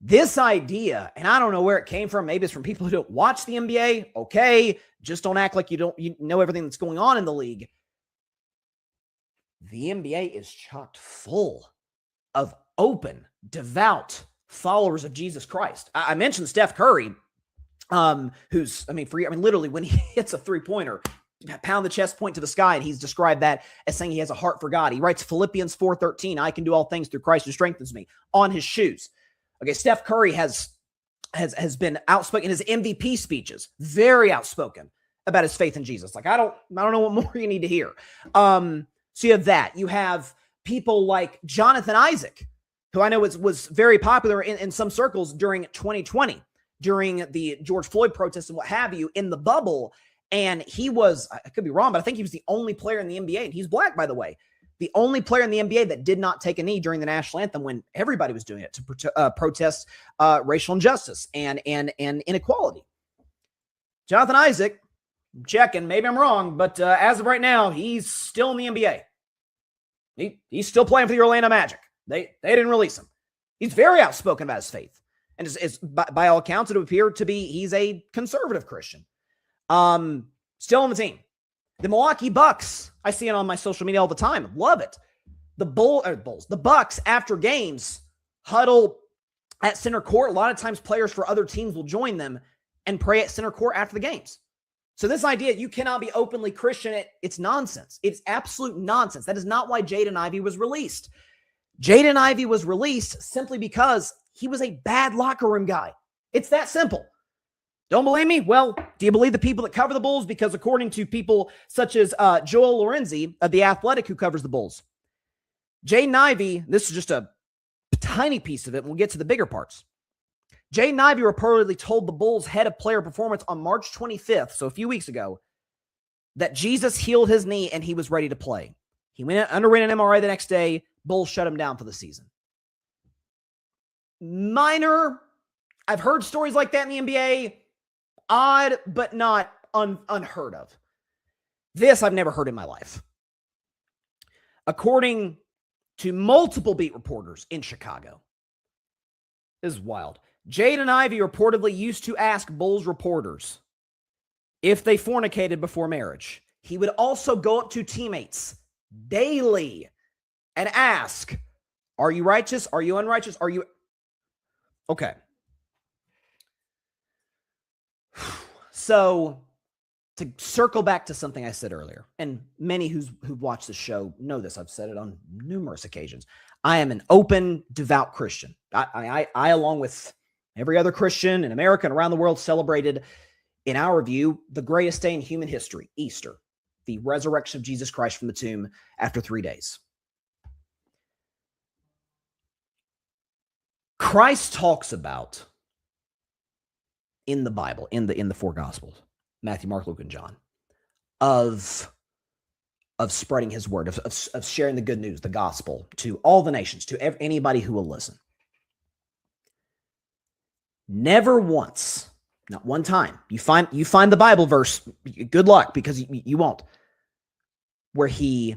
This idea, and I don't know where it came from. Maybe it's from people who don't watch the NBA. Okay, just don't act like you know everything that's going on in the league. The NBA is chock full of open, devout followers of Jesus Christ. I mentioned Steph Curry. Literally when he hits a three-pointer, pound the chest, point to the sky, and he's described that as saying he has a heart for God. He writes Philippians 4:13, I can do all things through Christ who strengthens me, on his shoes. Okay, Steph Curry has been outspoken in his MVP speeches, very outspoken about his faith in Jesus. Like, I don't know what more you need to hear. So you have that. You have people like Jonathan Isaac, who I know was very popular in some circles during 2020, during the George Floyd protests and what have you, in the bubble. And he was, I could be wrong, but I think he was the only player in the NBA, and he's black, by the way, the only player in the NBA that did not take a knee during the national anthem when everybody was doing it to protest racial injustice and inequality. Jonathan Isaac, checking, maybe I'm wrong, but as of right now, he's still in the NBA. He's still playing for the Orlando Magic. They didn't release him. He's very outspoken about his faith. And it's by all accounts, it would appear to be he's a conservative Christian. Still on the team. The Milwaukee Bucks, I see it on my social media all the time. Love it. The Bucks, after games, huddle at center court. A lot of times players for other teams will join them and pray at center court after the games. So this idea you cannot be openly Christian, it's nonsense. It's absolute nonsense. That is not why Jaden Ivey was released. Jaden Ivey was released simply because he was a bad locker room guy. It's that simple. Don't believe me? Well, do you believe the people that cover the Bulls? Because according to people such as Joel Lorenzi of The Athletic, who covers the Bulls, Jaden Ivey, this is just a tiny piece of it, and we'll get to the bigger parts. Jaden Ivey reportedly told the Bulls head of player performance on March 25th, so a few weeks ago, that Jesus healed his knee and he was ready to play. He underwent an MRI the next day. Bulls shut him down for the season. Minor. I've heard stories like that in the NBA. Odd, but not unheard of. This I've never heard in my life. According to multiple beat reporters in Chicago, this is wild. Jaden Ivey reportedly used to ask Bulls reporters if they fornicated before marriage. He would also go up to teammates daily and ask, are you righteous? Are you unrighteous? Are you... Okay. So, to circle back to something I said earlier, and many who've watched the show know this, I've said it on numerous occasions. I am an open, devout Christian. I along with every other Christian in America and around the world, celebrated, in our view, the greatest day in human history, Easter, the resurrection of Jesus Christ from the tomb after 3 days. Christ talks about, in the Bible, in the four Gospels, Matthew, Mark, Luke, and John, of spreading his word, of sharing the good news, the gospel, to all the nations, to anybody who will listen. Never once, not one time, you find the Bible verse, good luck, because you won't, where he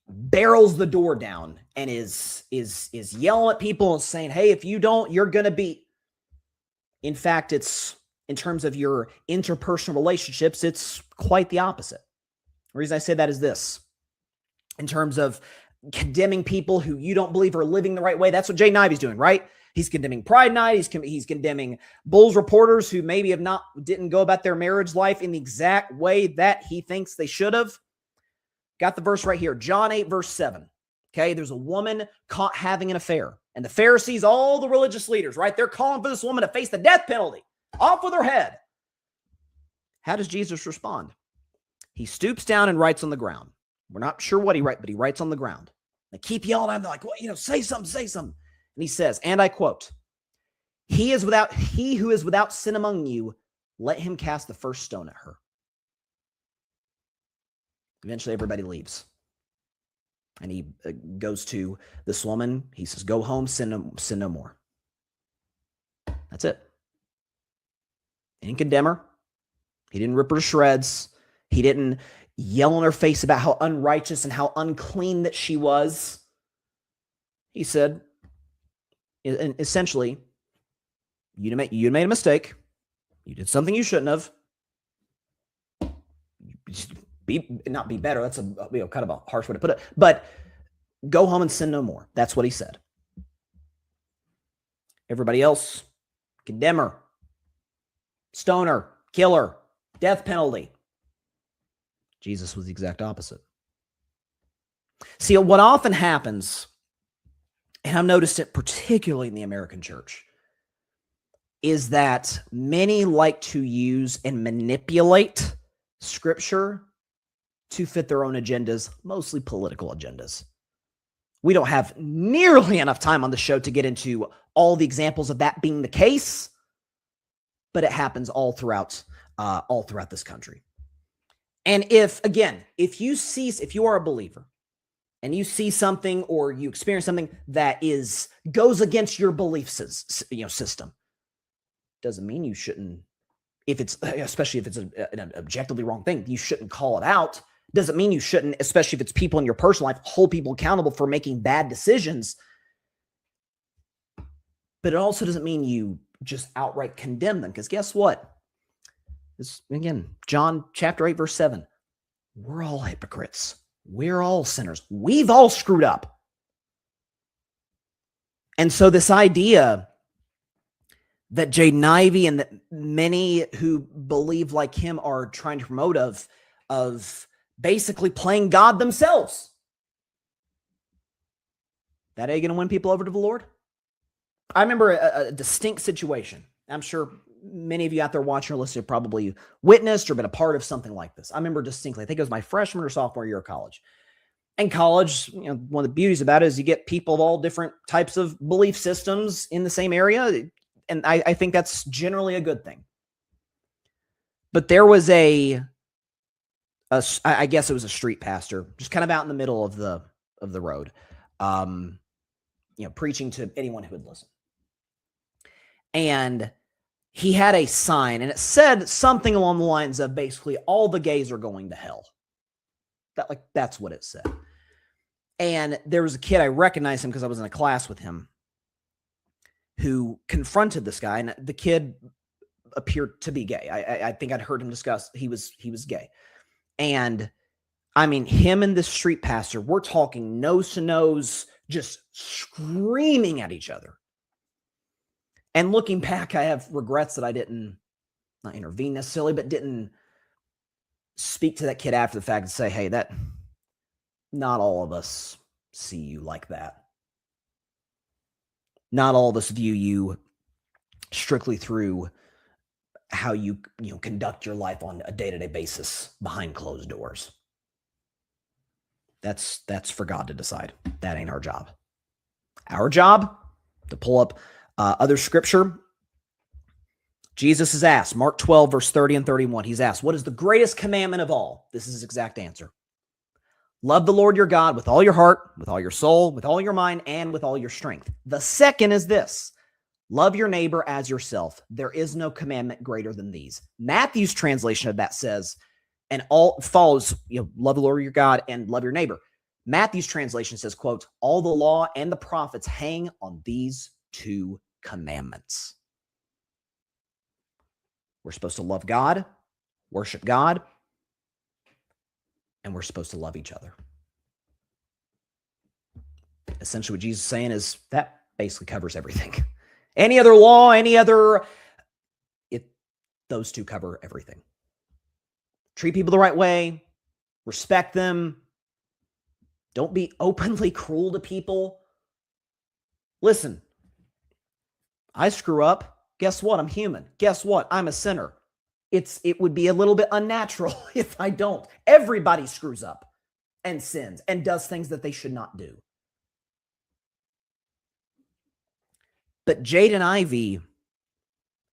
barrels the door down and is yelling at people and saying, hey, if you don't, you're going to be. In fact, it's, in terms of your interpersonal relationships, it's quite the opposite. The reason I say that is this. In terms of condemning people who you don't believe are living the right way, that's what Jaden Ivey's doing, right? He's condemning Pride Night. He's condemning Bulls reporters who maybe didn't go about their marriage life in the exact way that he thinks they should have. Got the verse right here, John 8, verse 7. Okay, there's a woman caught having an affair. And the Pharisees, all the religious leaders, right? They're calling for this woman to face the death penalty. Off with her head. How does Jesus respond? He stoops down and writes on the ground. We're not sure what he writes, but he writes on the ground. They keep yelling at him. They're like, well, say something. And he says, and I quote, he who is without sin among you, let him cast the first stone at her. Eventually, everybody leaves. And he goes to this woman. He says, go home, sin no more. That's it. He didn't condemn her. He didn't rip her to shreds. He didn't yell in her face about how unrighteous and how unclean that she was. He said, essentially, you made a mistake. You did something you shouldn't have. Not be better. That's kind of a harsh way to put it. But go home and sin no more. That's what he said. Everybody else, condemn her, stone her, kill her, death penalty. Jesus was the exact opposite. See, what often happens, and I've noticed it particularly in the American church, is that many like to use and manipulate Scripture to fit their own agendas, mostly political agendas. We don't have nearly enough time on the show to get into all the examples of that being the case, but it happens all throughout this country. And if you are a believer and you see something or you experience something that goes against your belief system, doesn't mean you shouldn't, especially if it's an objectively wrong thing, you shouldn't call it out. Doesn't mean you shouldn't, especially if it's people in your personal life, hold people accountable for making bad decisions. But it also doesn't mean you just outright condemn them. Because guess what? This, again, John chapter 8, verse 7. We're all hypocrites. We're all sinners. We've all screwed up. And so this idea that Jaden Ivey and that many who believe like him are trying to promote of basically playing God themselves. That ain't going to win people over to the Lord. I remember a distinct situation. I'm sure many of you out there watching or listening have probably witnessed or been a part of something like this. I remember distinctly, I think it was my freshman or sophomore year of college. And college, one of the beauties about it is you get people of all different types of belief systems in the same area. And I think that's generally a good thing. But there was I guess it was a street pastor, just kind of out in the middle of the road, preaching to anyone who would listen. And he had a sign, and it said something along the lines of basically all the gays are going to hell. That's what it said. And there was a kid, I recognized him because I was in a class with him, who confronted this guy, and the kid appeared to be gay. I think I'd heard him discuss he was gay. And I mean, him and this street pastor, we're talking nose to nose, just screaming at each other. And looking back, I have regrets that I didn't not intervene necessarily, but didn't speak to that kid after the fact and say, hey, that not all of us see you like that. Not all of us view you strictly through how you conduct your life on a day-to-day basis behind closed doors. That's for God to decide. That ain't our job. Our job, to pull up other scripture, Jesus is asked, Mark 12, verse 30 and 31. He's asked, what is the greatest commandment of all? This is his exact answer. Love the Lord your God with all your heart, with all your soul, with all your mind, and with all your strength. The second is this. Love your neighbor as yourself. There is no commandment greater than these. Matthew's translation of that says, and all follows, love the Lord your God and love your neighbor. Matthew's translation says, quote, all the law and the prophets hang on these two commandments. We're supposed to love God, worship God, and we're supposed to love each other. Essentially what Jesus is saying is that basically covers everything. Any other law, those two cover everything. Treat people the right way, respect them. Don't be openly cruel to people. Listen, I screw up. Guess what? I'm human. Guess what? I'm a sinner. It would be a little bit unnatural if I don't. Everybody screws up and sins and does things that they should not do. But Jaden Ivey,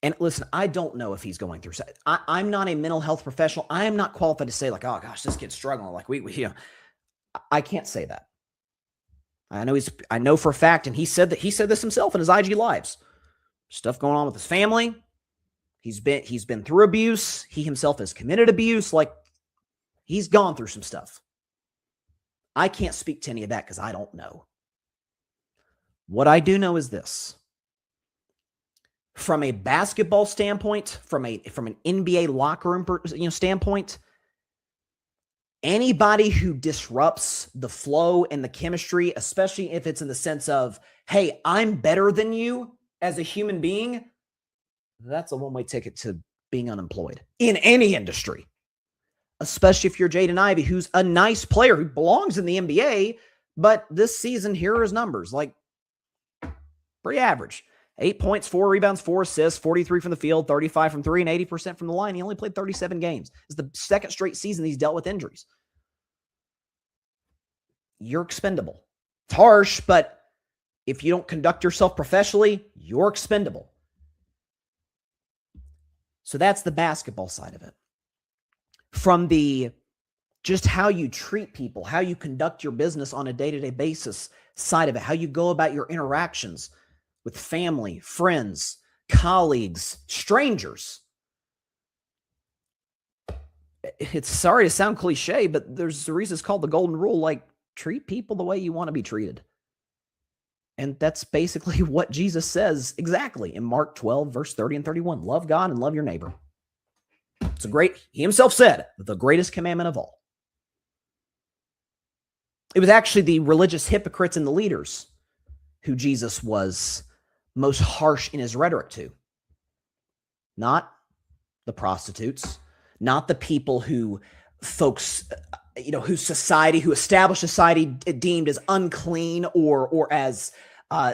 and listen, I don't know if he's going through. I'm not a mental health professional. I am not qualified to say like, oh gosh, this kid's struggling. Like I can't say that. I know for a fact, and he said this himself in his IG lives. Stuff going on with his family. He's been through abuse. He himself has committed abuse. Like, he's gone through some stuff. I can't speak to any of that because I don't know. What I do know is this. From a basketball standpoint, from an NBA locker room standpoint, anybody who disrupts the flow and the chemistry, especially if it's in the sense of, hey, I'm better than you as a human being, that's a one-way ticket to being unemployed in any industry, especially if you're Jaden Ivey, who's a nice player who belongs in the NBA, but this season, here are his numbers, like pretty average. 8 points, 4 rebounds, 4 assists, 43 from the field, 35 from 3, and 80% from the line. He only played 37 games. It's the second straight season he's dealt with injuries. You're expendable. It's harsh, but if you don't conduct yourself professionally, you're expendable. So that's the basketball side of it. From the just how you treat people, how you conduct your business on a day-to-day basis side of it, how you go about your interactions with family, friends, colleagues, strangers. It's sorry to sound cliche, but there's a reason it's called the golden rule, like treat people the way you want to be treated. And that's basically what Jesus says exactly in Mark 12, verse 30 and 31. Love God and love your neighbor. He himself said, the greatest commandment of all. It was actually the religious hypocrites and the leaders who Jesus was most harsh in his rhetoric to. Not the prostitutes, not the people who folks, who established society deemed as unclean or as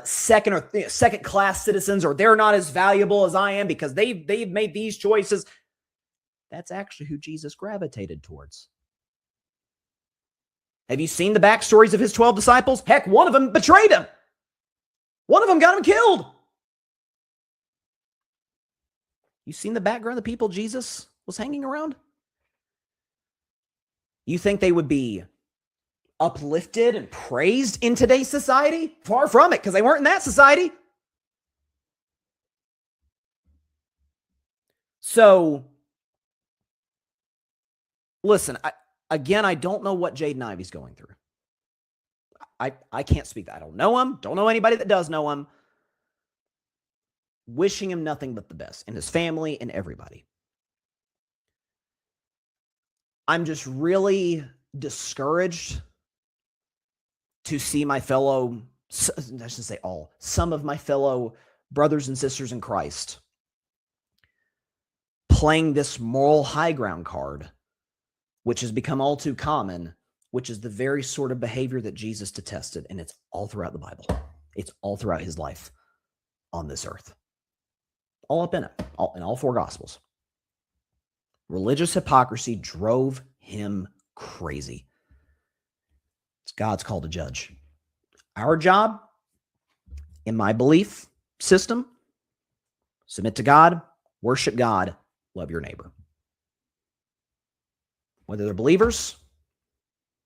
second class citizens, or they're not as valuable as I am because they've made these choices. That's actually who Jesus gravitated towards. Have you seen the backstories of his 12 disciples? Heck, one of them betrayed him. One of them got him killed. You seen the background of the people Jesus was hanging around? You think they would be uplifted and praised in today's society? Far from it, because they weren't in that society. So, listen, I don't know what Jaden Ivey's going through. I can't speak that. I don't know him. Don't know anybody that does know him. Wishing him nothing but the best, and his family and everybody. I'm just really discouraged to see my fellow, I shouldn't say all, some of my fellow brothers and sisters in Christ playing this moral high ground card, which has become all too common, which is the very sort of behavior that Jesus detested. And it's all throughout the Bible. It's all throughout his life on this earth. All up in it, in all 4 Gospels. Religious hypocrisy drove him crazy. It's God's call to judge. Our job, in my belief system, submit to God, worship God, love your neighbor. Whether they're believers,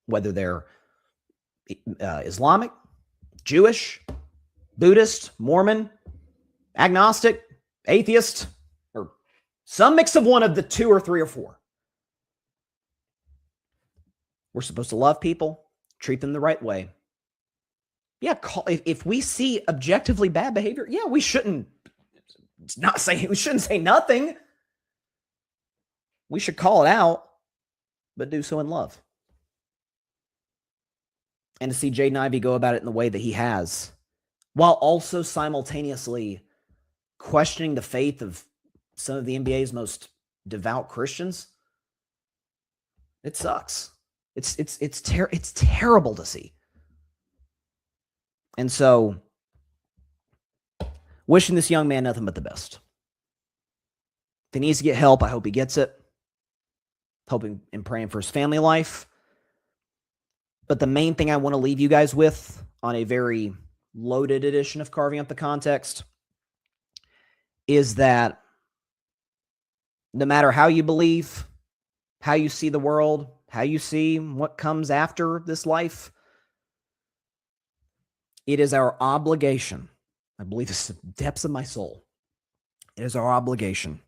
whether they're Islamic, Jewish, Buddhist, Mormon, agnostic, atheist, or some mix of one of the 2 or 3 or 4. We're supposed to love people, treat them the right way. Yeah, if we see objectively bad behavior, yeah, we shouldn't say nothing. We should call it out, but do so in love. And to see Jaden Ivey go about it in the way that he has, while also simultaneously questioning the faith of some of the NBA's most devout Christians, it sucks. It's terrible to see. And so, wishing this young man nothing but the best. If he needs to get help, I hope he gets it. Hoping and praying for his family life. But the main thing I want to leave you guys with on a very loaded edition of Carving Up the Context is that no matter how you believe, how you see the world, how you see what comes after this life, it is our obligation. I believe this is the depths of my soul. It is our obligation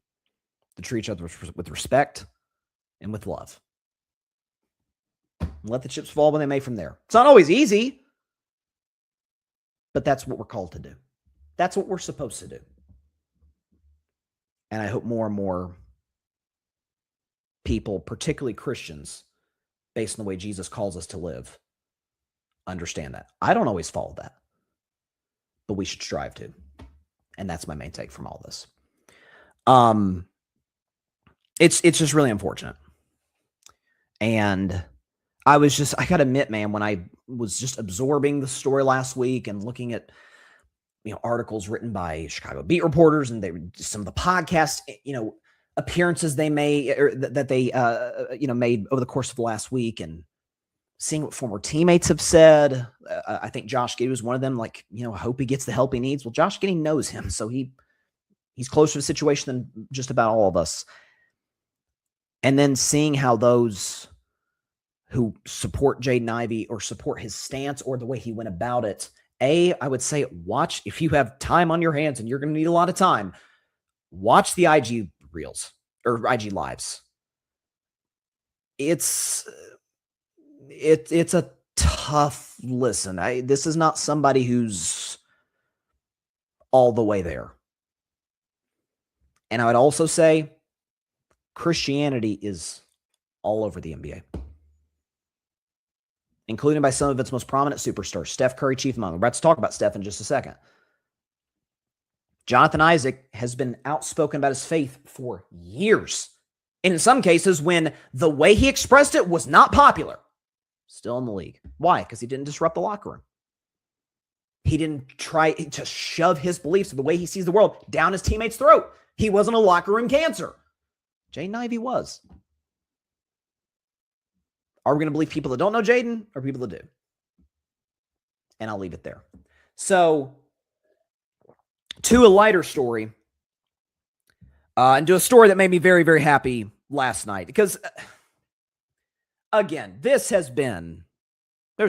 to treat each other with respect and with love. And let the chips fall when they may from there. It's not always easy, but that's what we're called to do. That's what we're supposed to do. And I hope more and more people, particularly Christians, based on the way Jesus calls us to live, understand that. I don't always follow that, but we should strive to. And that's my main take from all this. It's just really unfortunate. And I got to admit, man, when I was just absorbing the story last week and looking at articles written by Chicago beat reporters and some of the podcast, appearances they made or that they, made over the course of the last week, and seeing what former teammates have said. I think Josh Giddey was one of them. Like, I hope he gets the help he needs. Well, Josh Giddey knows him, so he's closer to the situation than just about all of us. And then seeing how those who support Jaden Ivey or support his stance or the way he went about it, I would say watch, if you have time on your hands, and you're going to need a lot of time, watch the IG reels or IG lives. It's a tough listen. This is not somebody who's all the way there. And I would also say Christianity is all over the NBA, including by some of its most prominent superstars. Steph Curry, chief among them. We're about to talk about Steph in just a second. Jonathan Isaac has been outspoken about his faith for years. And in some cases, when the way he expressed it was not popular, still in the league. Why? Because he didn't disrupt the locker room. He didn't try to shove his beliefs of the way he sees the world down his teammates' throat. He wasn't a locker room cancer. Jaden Ivey was. Are we going to believe people that don't know Jaden or people that do? And I'll leave it there. So, to a lighter story, and to a story that made me very, very happy last night. Because, again, there's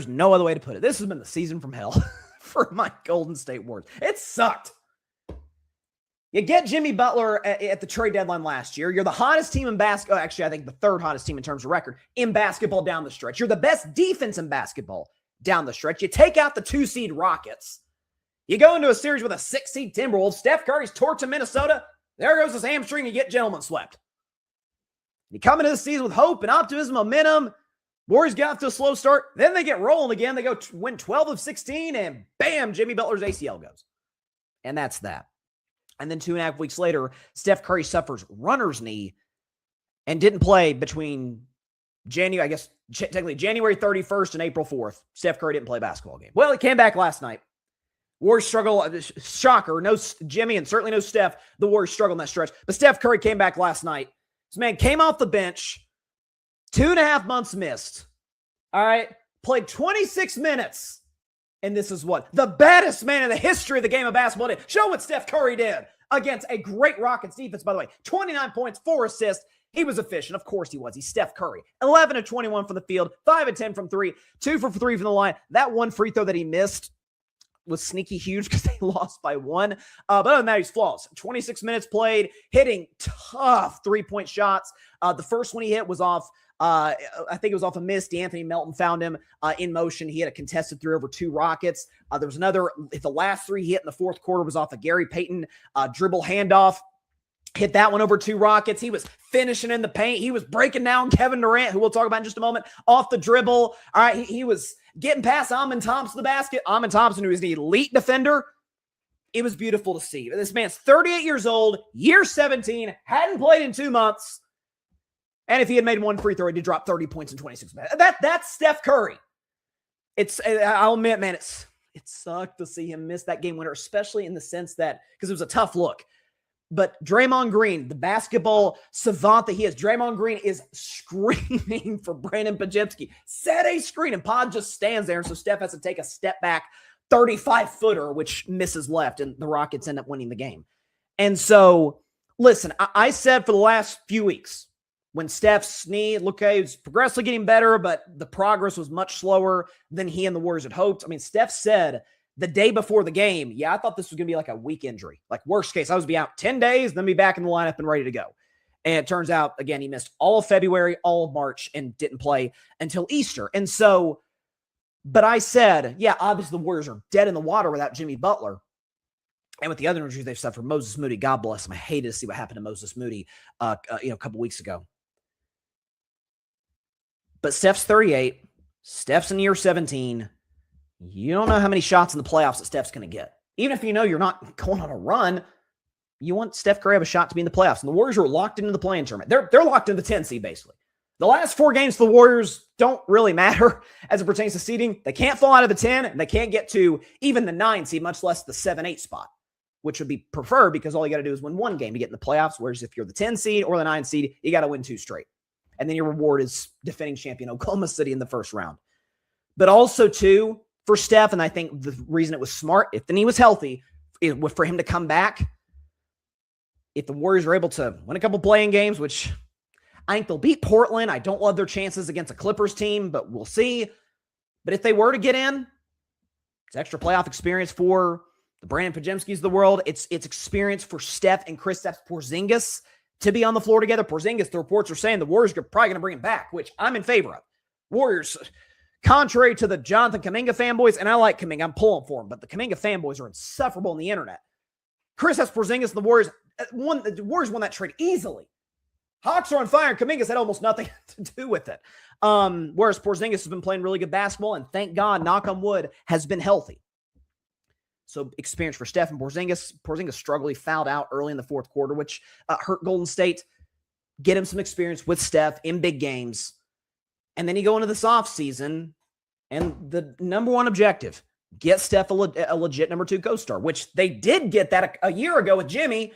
no other way to put it. This has been the season from hell for my Golden State Warriors. It sucked. You get Jimmy Butler at the trade deadline last year. You're the hottest team in basketball. Actually, I think the third hottest team in terms of record in basketball down the stretch. You're the best defense in basketball down the stretch. You take out the 2-seed Rockets. You go into a series with a 6-seed Timberwolves. Steph Curry's torch in Minnesota. There goes his hamstring. You get gentlemen swept. You come into the season with hope and optimism, momentum. Warriors get off to a slow start. Then they get rolling again. They go win 12 of 16, and bam, Jimmy Butler's ACL goes. And that's that. And then 2.5 weeks later, Steph Curry suffers runner's knee and didn't play between January 31st and April 4th. Steph Curry didn't play a basketball game. Well, he came back last night. Warriors struggle. Shocker. No Jimmy and certainly no Steph. The Warriors struggle in that stretch. But Steph Curry came back last night. This man came off the bench. 2.5 months missed. All right. Played 26 minutes. And this is what the baddest man in the history of the game of basketball did. Show what Steph Curry did against a great Rockets defense, by the way. 29 points, 4 assists. He was efficient. Of course he was. He's Steph Curry. 11 of 21 from the field, 5 of 10 from 3, 2 for 3 from the line. That one free throw that he missed was sneaky huge because they lost by 1. But other than that, he's flawless. 26 minutes played, hitting tough 3-point shots. The first one he hit was off. I think it was off a miss. D'Anthony Melton found him in motion. He had a contested 3 over 2 Rockets. There was another. The last 3 he hit in the fourth quarter was off a Gary Payton dribble handoff. Hit that one over 2 Rockets. He was finishing in the paint. He was breaking down Kevin Durant, who we'll talk about in just a moment, off the dribble. All right, he was getting past Amon Thompson the basket. Amon Thompson, who is the elite defender. It was beautiful to see. This man's 38 years old, year 17, hadn't played in 2 months. And if he had made one free throw, he'd drop 30 points in 26 minutes. That's Steph Curry. I'll admit, man, it sucked to see him miss that game winner, especially in the sense that, because it was a tough look. But Draymond Green, the basketball savant that he is, Draymond Green is screaming for Brandon Podziemski. Set a screen, and Pod just stands there, and so Steph has to take a step back 35-footer, which misses left, and the Rockets end up winning the game. And so, listen, I said for the last few weeks, when Steph's knee, Luka was progressively getting better, but the progress was much slower than he and the Warriors had hoped. I mean, Steph said the day before the game, yeah, I thought this was going to be like a weak injury. Like worst case, I was be out 10 days, then be back in the lineup and ready to go. And it turns out, again, he missed all of February, all of March, and didn't play until Easter. And so, but I said, yeah, obviously the Warriors are dead in the water without Jimmy Butler. And with the other injuries they've suffered, Moses Moody, God bless him. I hated to see what happened to Moses Moody, a couple weeks ago. But Steph's 38. Steph's in year 17. You don't know how many shots in the playoffs that Steph's going to get. Even if you know you're not going on a run, you want Steph Curry to have a shot to be in the playoffs. And the Warriors are locked into the play-in tournament. They're locked in the 10 seed, basically. The last 4 games for the Warriors don't really matter as it pertains to seeding. They can't fall out of the 10, and they can't get to even the 9 seed, much less the 7-8 spot, which would be preferred because all you got to do is win 1 game to get in the playoffs, whereas if you're the 10 seed or the 9 seed, you got to win 2 straight. And then your reward is defending champion Oklahoma City in the first round. But also, too, for Steph, and I think the reason it was smart, if the knee was healthy, it was for him to come back. If the Warriors are able to win a couple playing games, which I think they'll beat Portland. I don't love their chances against a Clippers team, but we'll see. But if they were to get in, it's extra playoff experience for the Brandon Pajemskis of the world. It's experience for Steph and Kristaps Porzingis to be on the floor together. Porzingis, the reports are saying the Warriors are probably going to bring him back, which I'm in favor of. Warriors, contrary to the Jonathan Kuminga fanboys, and I like Kuminga, I'm pulling for him, but the Kuminga fanboys are insufferable on the internet. Kristaps Porzingis and the Warriors won that trade easily. Hawks are on fire, and Kuminga's had almost nothing to do with it. Whereas Porzingis has been playing really good basketball, and thank God, knock on wood, has been healthy. So experience for Steph and Porzingis. Porzingis struggled. He fouled out early in the fourth quarter, which hurt Golden State. Get him some experience with Steph in big games. And then you go into this offseason, and the number one objective, get Steph a legit number 2 co-star, which they did get that a year ago with Jimmy.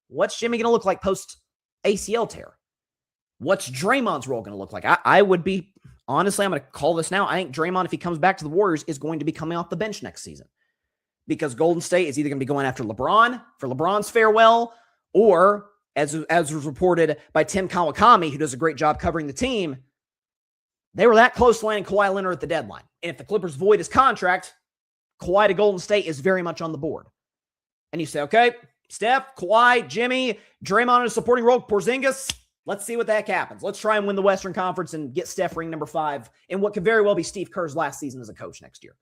What's Jimmy going to look like post-ACL tear? What's Draymond's role going to look like? I would be, honestly, I'm going to call this now. I think Draymond, if he comes back to the Warriors, is going to be coming off the bench next season. Because Golden State is either going to be going after LeBron for LeBron's farewell, or, as was reported by Tim Kawakami, who does a great job covering the team, they were that close to landing Kawhi Leonard at the deadline. And if the Clippers void his contract, Kawhi to Golden State is very much on the board. And you say, okay, Steph, Kawhi, Jimmy, Draymond in a supporting role, Porzingis, let's see what the heck happens. Let's try and win the Western Conference and get Steph ring number 5 in what could very well be Steve Kerr's last season as a coach next year.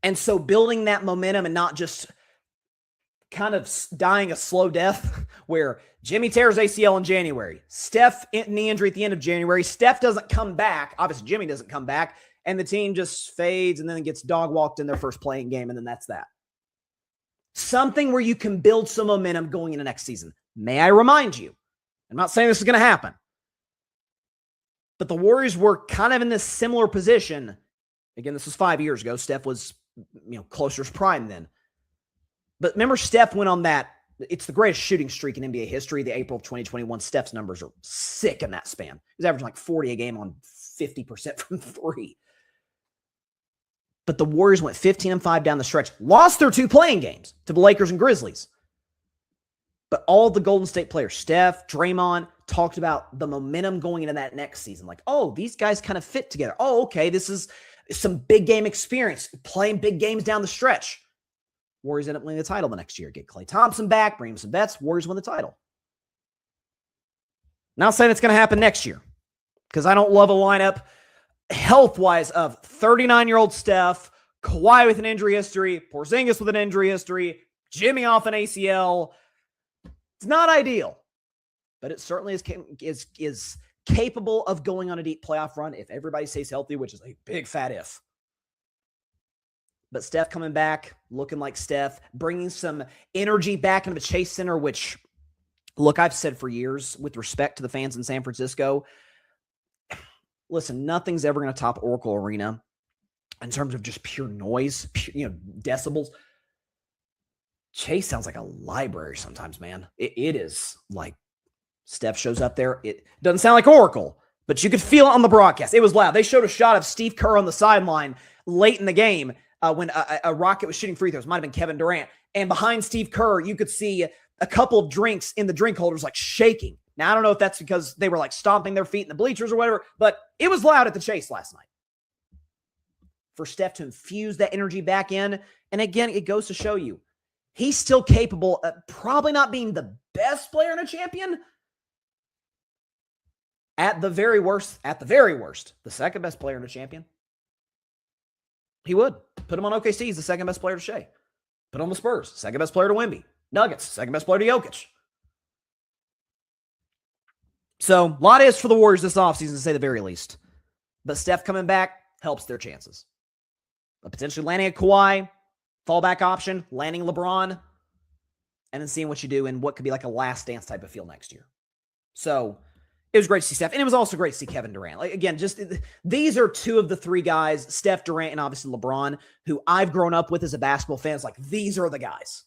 And so building that momentum and not just kind of dying a slow death where Jimmy tears ACL in January, Steph knee injury at the end of January, Steph doesn't come back, obviously Jimmy doesn't come back, and the team just fades and then gets dog walked in their first playing game, and then that's that. Something where you can build some momentum going into next season. May I remind you, I'm not saying this is going to happen, but the Warriors were kind of in this similar position. Again, this was 5 years ago. Steph was, closer to prime then. But remember, Steph went on that, it's the greatest shooting streak in NBA history, the April of 2021. Steph's numbers are sick in that span. He was averaging like 40 a game on 50% from 3. But the Warriors went 15-5 down the stretch, lost their 2 playing games to the Lakers and Grizzlies. But all the Golden State players, Steph, Draymond, talked about the momentum going into that next season. Like, oh, these guys kind of fit together. Oh, okay, this is some big game experience, playing big games down the stretch. Warriors end up winning the title the next year. Get Klay Thompson back, bring him some vets. Warriors win the title. Not saying it's going to happen next year, because I don't love a lineup health-wise of 39-year-old Steph, Kawhi with an injury history, Porzingis with an injury history, Jimmy off an ACL. It's not ideal, but it certainly is capable of going on a deep playoff run if everybody stays healthy, which is a big fat if. But Steph coming back, looking like Steph, bringing some energy back into the Chase Center, which, look, I've said for years with respect to the fans in San Francisco, listen, nothing's ever going to top Oracle Arena in terms of just pure noise, decibels. Chase sounds like a library sometimes, man. It is like Steph shows up there. It doesn't sound like Oracle, but you could feel it on the broadcast. It was loud. They showed a shot of Steve Kerr on the sideline late in the game when a Rocket was shooting free throws. Might have been Kevin Durant. And behind Steve Kerr, you could see a couple of drinks in the drink holders like shaking. Now, I don't know if that's because they were like stomping their feet in the bleachers or whatever, but it was loud at the Chase last night. For Steph to infuse that energy back in, and again, it goes to show you, he's still capable of probably not being the best player in a champion. At the very worst, the second best player in a champion. He would. Put him on OKC, he's the second best player to Shea. Put him on the Spurs, second best player to Wemby. Nuggets, second best player to Jokic. So, a lot of ifs for the Warriors this offseason, to say the very least. But Steph coming back helps their chances. But potentially landing a Kawhi, fallback option, landing LeBron, and then seeing what you do in what could be like a last dance type of feel next year. So it was great to see Steph. And it was also great to see Kevin Durant. Like, again, just these are two of the three guys, Steph, Durant, and obviously LeBron, who I've grown up with as a basketball fan. It's like, these are the guys.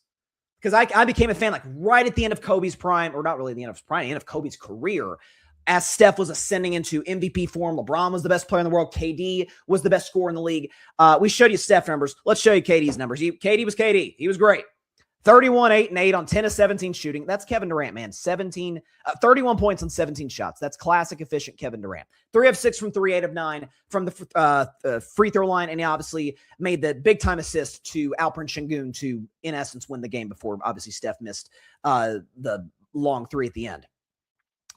Because I became a fan like right at the end of Kobe's prime, or not really the end of his prime, the end of Kobe's career, as Steph was ascending into MVP form. LeBron was the best player in the world. KD was the best scorer in the league. We showed you Steph numbers. Let's show you KD's numbers. KD was KD. He was great. 31, 8, and 8 on 10 of 17 shooting. That's Kevin Durant, man. 31 points on 17 shots. That's classic, efficient Kevin Durant. 3 of 6 from 3, 8 of 9 from the free throw line, and he obviously made the big-time assist to Alperen Şengün to, in essence, win the game before, obviously, Steph missed the long three at the end.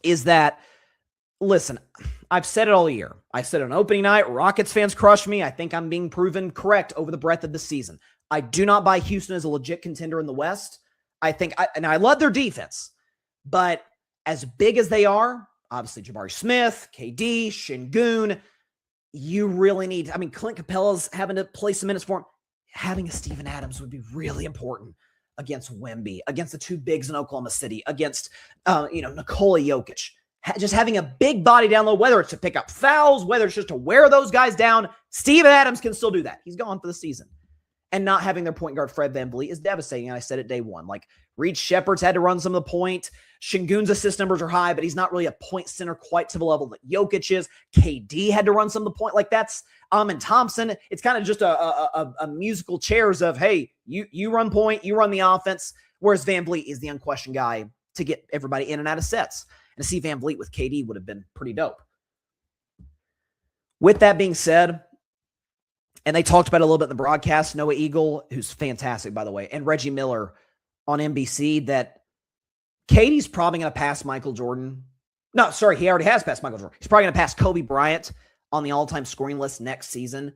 Is that, listen, I've said it all year. I said it on opening night, Rockets fans crushed me. I think I'm being proven correct over the breadth of the season. I do not buy Houston as a legit contender in the West. And I love their defense, but as big as they are, obviously Jabari Smith, KD, Şengün, you really need, Clint Capella's having to play some minutes for him. Having a Steven Adams would be really important against Wemby, against the two bigs in Oklahoma City, against, Nikola Jokic. Just having a big body down low, whether it's to pick up fouls, whether it's just to wear those guys down, Steven Adams can still do that. He's gone for the season. And not having their point guard, Fred VanVleet, is devastating. And I said it day one. Like, Reed Shepherd's had to run some of the point. Şengün's assist numbers are high, but he's not really a point center quite to the level that Jokic is. KD had to run some of the point. Like, that's Amin Thompson. It's kind of just a musical chairs of, hey, you run point, you run the offense, whereas VanVleet is the unquestioned guy to get everybody in and out of sets. And to see VanVleet with KD would have been pretty dope. With that being said, and they talked about it a little bit in the broadcast, Noah Eagle, who's fantastic, by the way, and Reggie Miller on NBC, that KD's probably going to pass Michael Jordan. No, sorry, he already has passed Michael Jordan. He's probably going to pass Kobe Bryant on the all-time scoring list next season.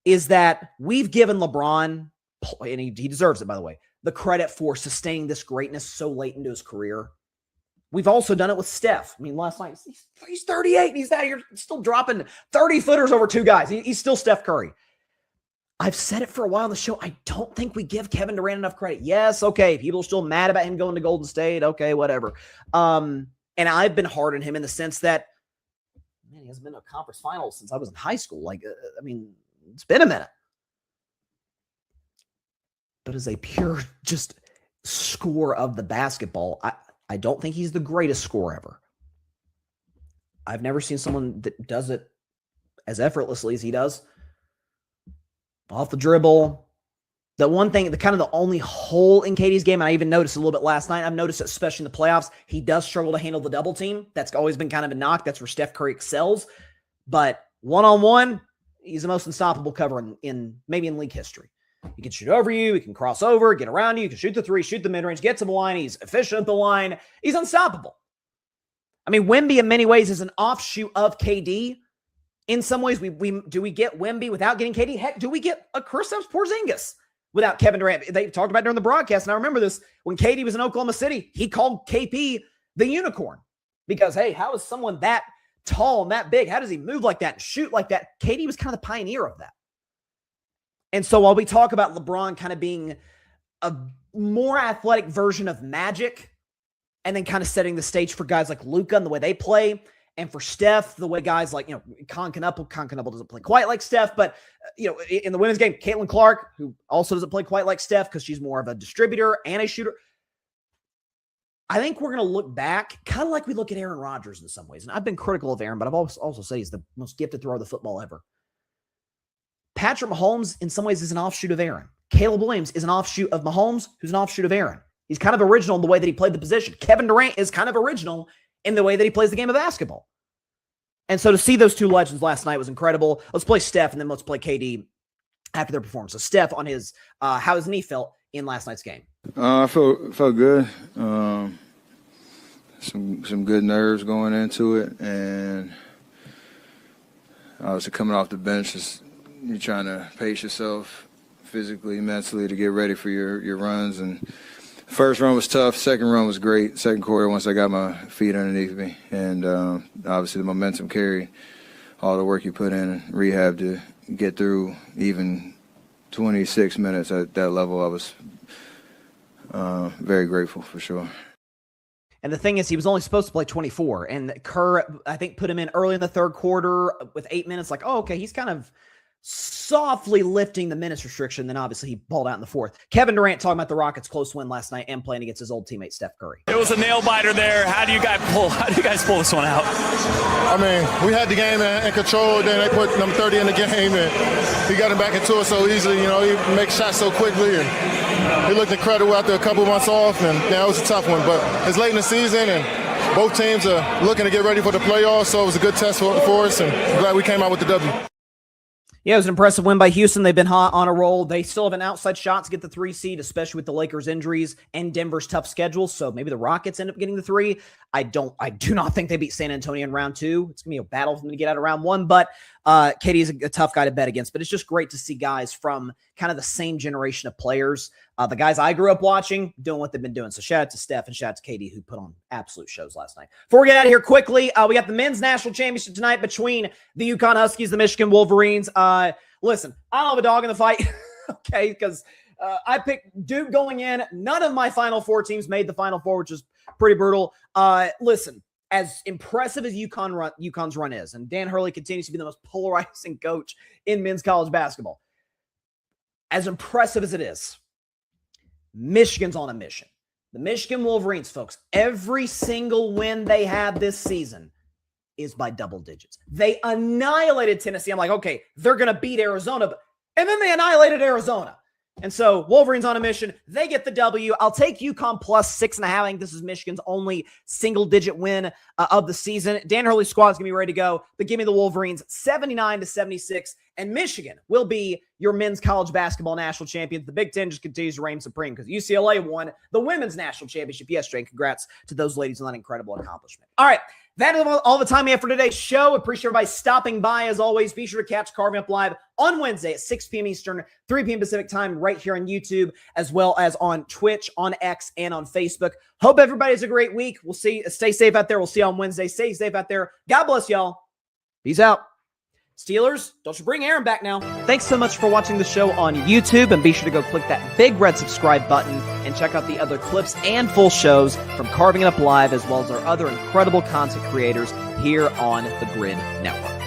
Is that we've given LeBron, and he deserves it, by the way, the credit for sustaining this greatness so late into his career. We've also done it with Steph. Last night, he's 38, and he's out here still dropping 30-footers over two guys. He's still Steph Curry. I've said it for a while on the show. I don't think we give Kevin Durant enough credit. Yes, okay, people are still mad about him going to Golden State. Okay, whatever. And I've been hard on him in the sense that, man, he hasn't been to a conference final since I was in high school. It's been a minute. But as a pure just score of the basketball, I don't think he's the greatest scorer ever. I've never seen someone that does it as effortlessly as he does. Off the dribble. The one thing, the only hole in KD's game, and I even noticed a little bit last night, I've noticed, especially in the playoffs, he does struggle to handle the double team. That's always been kind of a knock. That's where Steph Curry excels. But one-on-one, he's the most unstoppable cover in maybe in league history. He can shoot over you. He can cross over, get around you. He can shoot the three, shoot the mid-range, get to the line. He's efficient at the line. He's unstoppable. Wemby in many ways is an offshoot of KD. In some ways, we get Wemby without getting KD? Heck, do we get a Kristaps Porzingis without Kevin Durant? They talked about it during the broadcast, and I remember this. When KD was in Oklahoma City, he called KP the unicorn. Because, hey, how is someone that tall and that big, how does he move like that and shoot like that? KD was kind of the pioneer of that. And so while we talk about LeBron kind of being a more athletic version of Magic, and then kind of setting the stage for guys like Luka and the way they play, and for Steph, the way guys like, Con Knuckle doesn't play quite like Steph, but, in the women's game, Caitlin Clark, who also doesn't play quite like Steph because she's more of a distributor and a shooter. I think we're going to look back kind of like we look at Aaron Rodgers in some ways. And I've been critical of Aaron, but I've also said he's the most gifted thrower of the football ever. Patrick Mahomes, in some ways, is an offshoot of Aaron. Caleb Williams is an offshoot of Mahomes, who's an offshoot of Aaron. He's kind of original in the way that he played the position. Kevin Durant is kind of original in the way that he plays the game of basketball. And so to see those two legends last night was incredible. Let's play Steph, and then let's play KD after their performance. So Steph on his how his knee felt in last night's game. I felt good. Some good nerves going into it, and obviously coming off the bench, you're trying to pace yourself physically, mentally to get ready for your runs. And first run was tough. Second run was great. Second quarter, once I got my feet underneath me, and obviously the momentum carried all the work you put in rehab to get through even 26 minutes at that level. I was very grateful for sure. And the thing is, he was only supposed to play 24. And Kerr, I think, put him in early in the third quarter with 8 minutes. Like, oh, okay, he's kind of softly lifting the minutes restriction. Then obviously he balled out in the fourth. Kevin Durant talking about the Rockets' close win last night and playing against his old teammate Steph Curry. It was a nail biter there. How do you guys pull this one out? I mean, we had the game in control. Then they put number 30 in the game, and he got him back into it so easily. You know, he makes shots so quickly, and he looked incredible after a couple months off. And yeah, it was a tough one, but it's late in the season, and both teams are looking to get ready for the playoffs. So it was a good test for us, and I'm glad we came out with the W. Yeah, it was an impressive win by Houston. They've been hot on a roll. They still have an outside shot to get the 3 seed, especially with the Lakers' injuries and Denver's tough schedule. So maybe the Rockets end up getting the 3. I do not think they beat San Antonio in round 2. It's going to be a battle for them to get out of round 1, but KD is a tough guy to bet against. But it's just great to see guys from kind of the same generation of players. The guys I grew up watching doing what they've been doing. So shout out to Steph and shout out to KD, who put on absolute shows last night. Before we get out of here quickly, we got the men's national championship tonight between the UConn Huskies, the Michigan Wolverines. Listen, I don't have a dog in the fight, okay, because I picked Duke going in. None of my Final Four teams made the Final Four, which is pretty brutal. Listen, as impressive as UConn's run is, and Dan Hurley continues to be the most polarizing coach in men's college basketball, as impressive as it is, Michigan's on a mission. The Michigan Wolverines, folks, every single win they have this season is by double digits. They annihilated Tennessee. I'm like, okay, they're going to beat Arizona. And then they annihilated Arizona. And so Wolverines on a mission. They get the W. I'll take UConn plus 6.5. I think this is Michigan's only single-digit win of the season. Dan Hurley's squad is going to be ready to go. But give me the Wolverines 79-76. And Michigan will be your men's college basketball national champions. The Big Ten just continues to reign supreme because UCLA won the women's national championship yesterday. And congrats to those ladies on that incredible accomplishment. All right. That is all the time we have for today's show. Appreciate everybody stopping by. As always, be sure to catch Carving Up Live on Wednesday at 6 p.m. Eastern, 3 p.m. Pacific time, right here on YouTube, as well as on Twitch, on X, and on Facebook. Hope everybody has a great week. We'll see. Stay safe out there. We'll see you on Wednesday. Stay safe out there. God bless y'all. Peace out. Steelers, don't you bring Aaron back now. Thanks so much for watching the show on YouTube, and be sure to go click that big red subscribe button and check out the other clips and full shows from Carving It Up Live, as well as our other incredible content creators here on the Grid Network.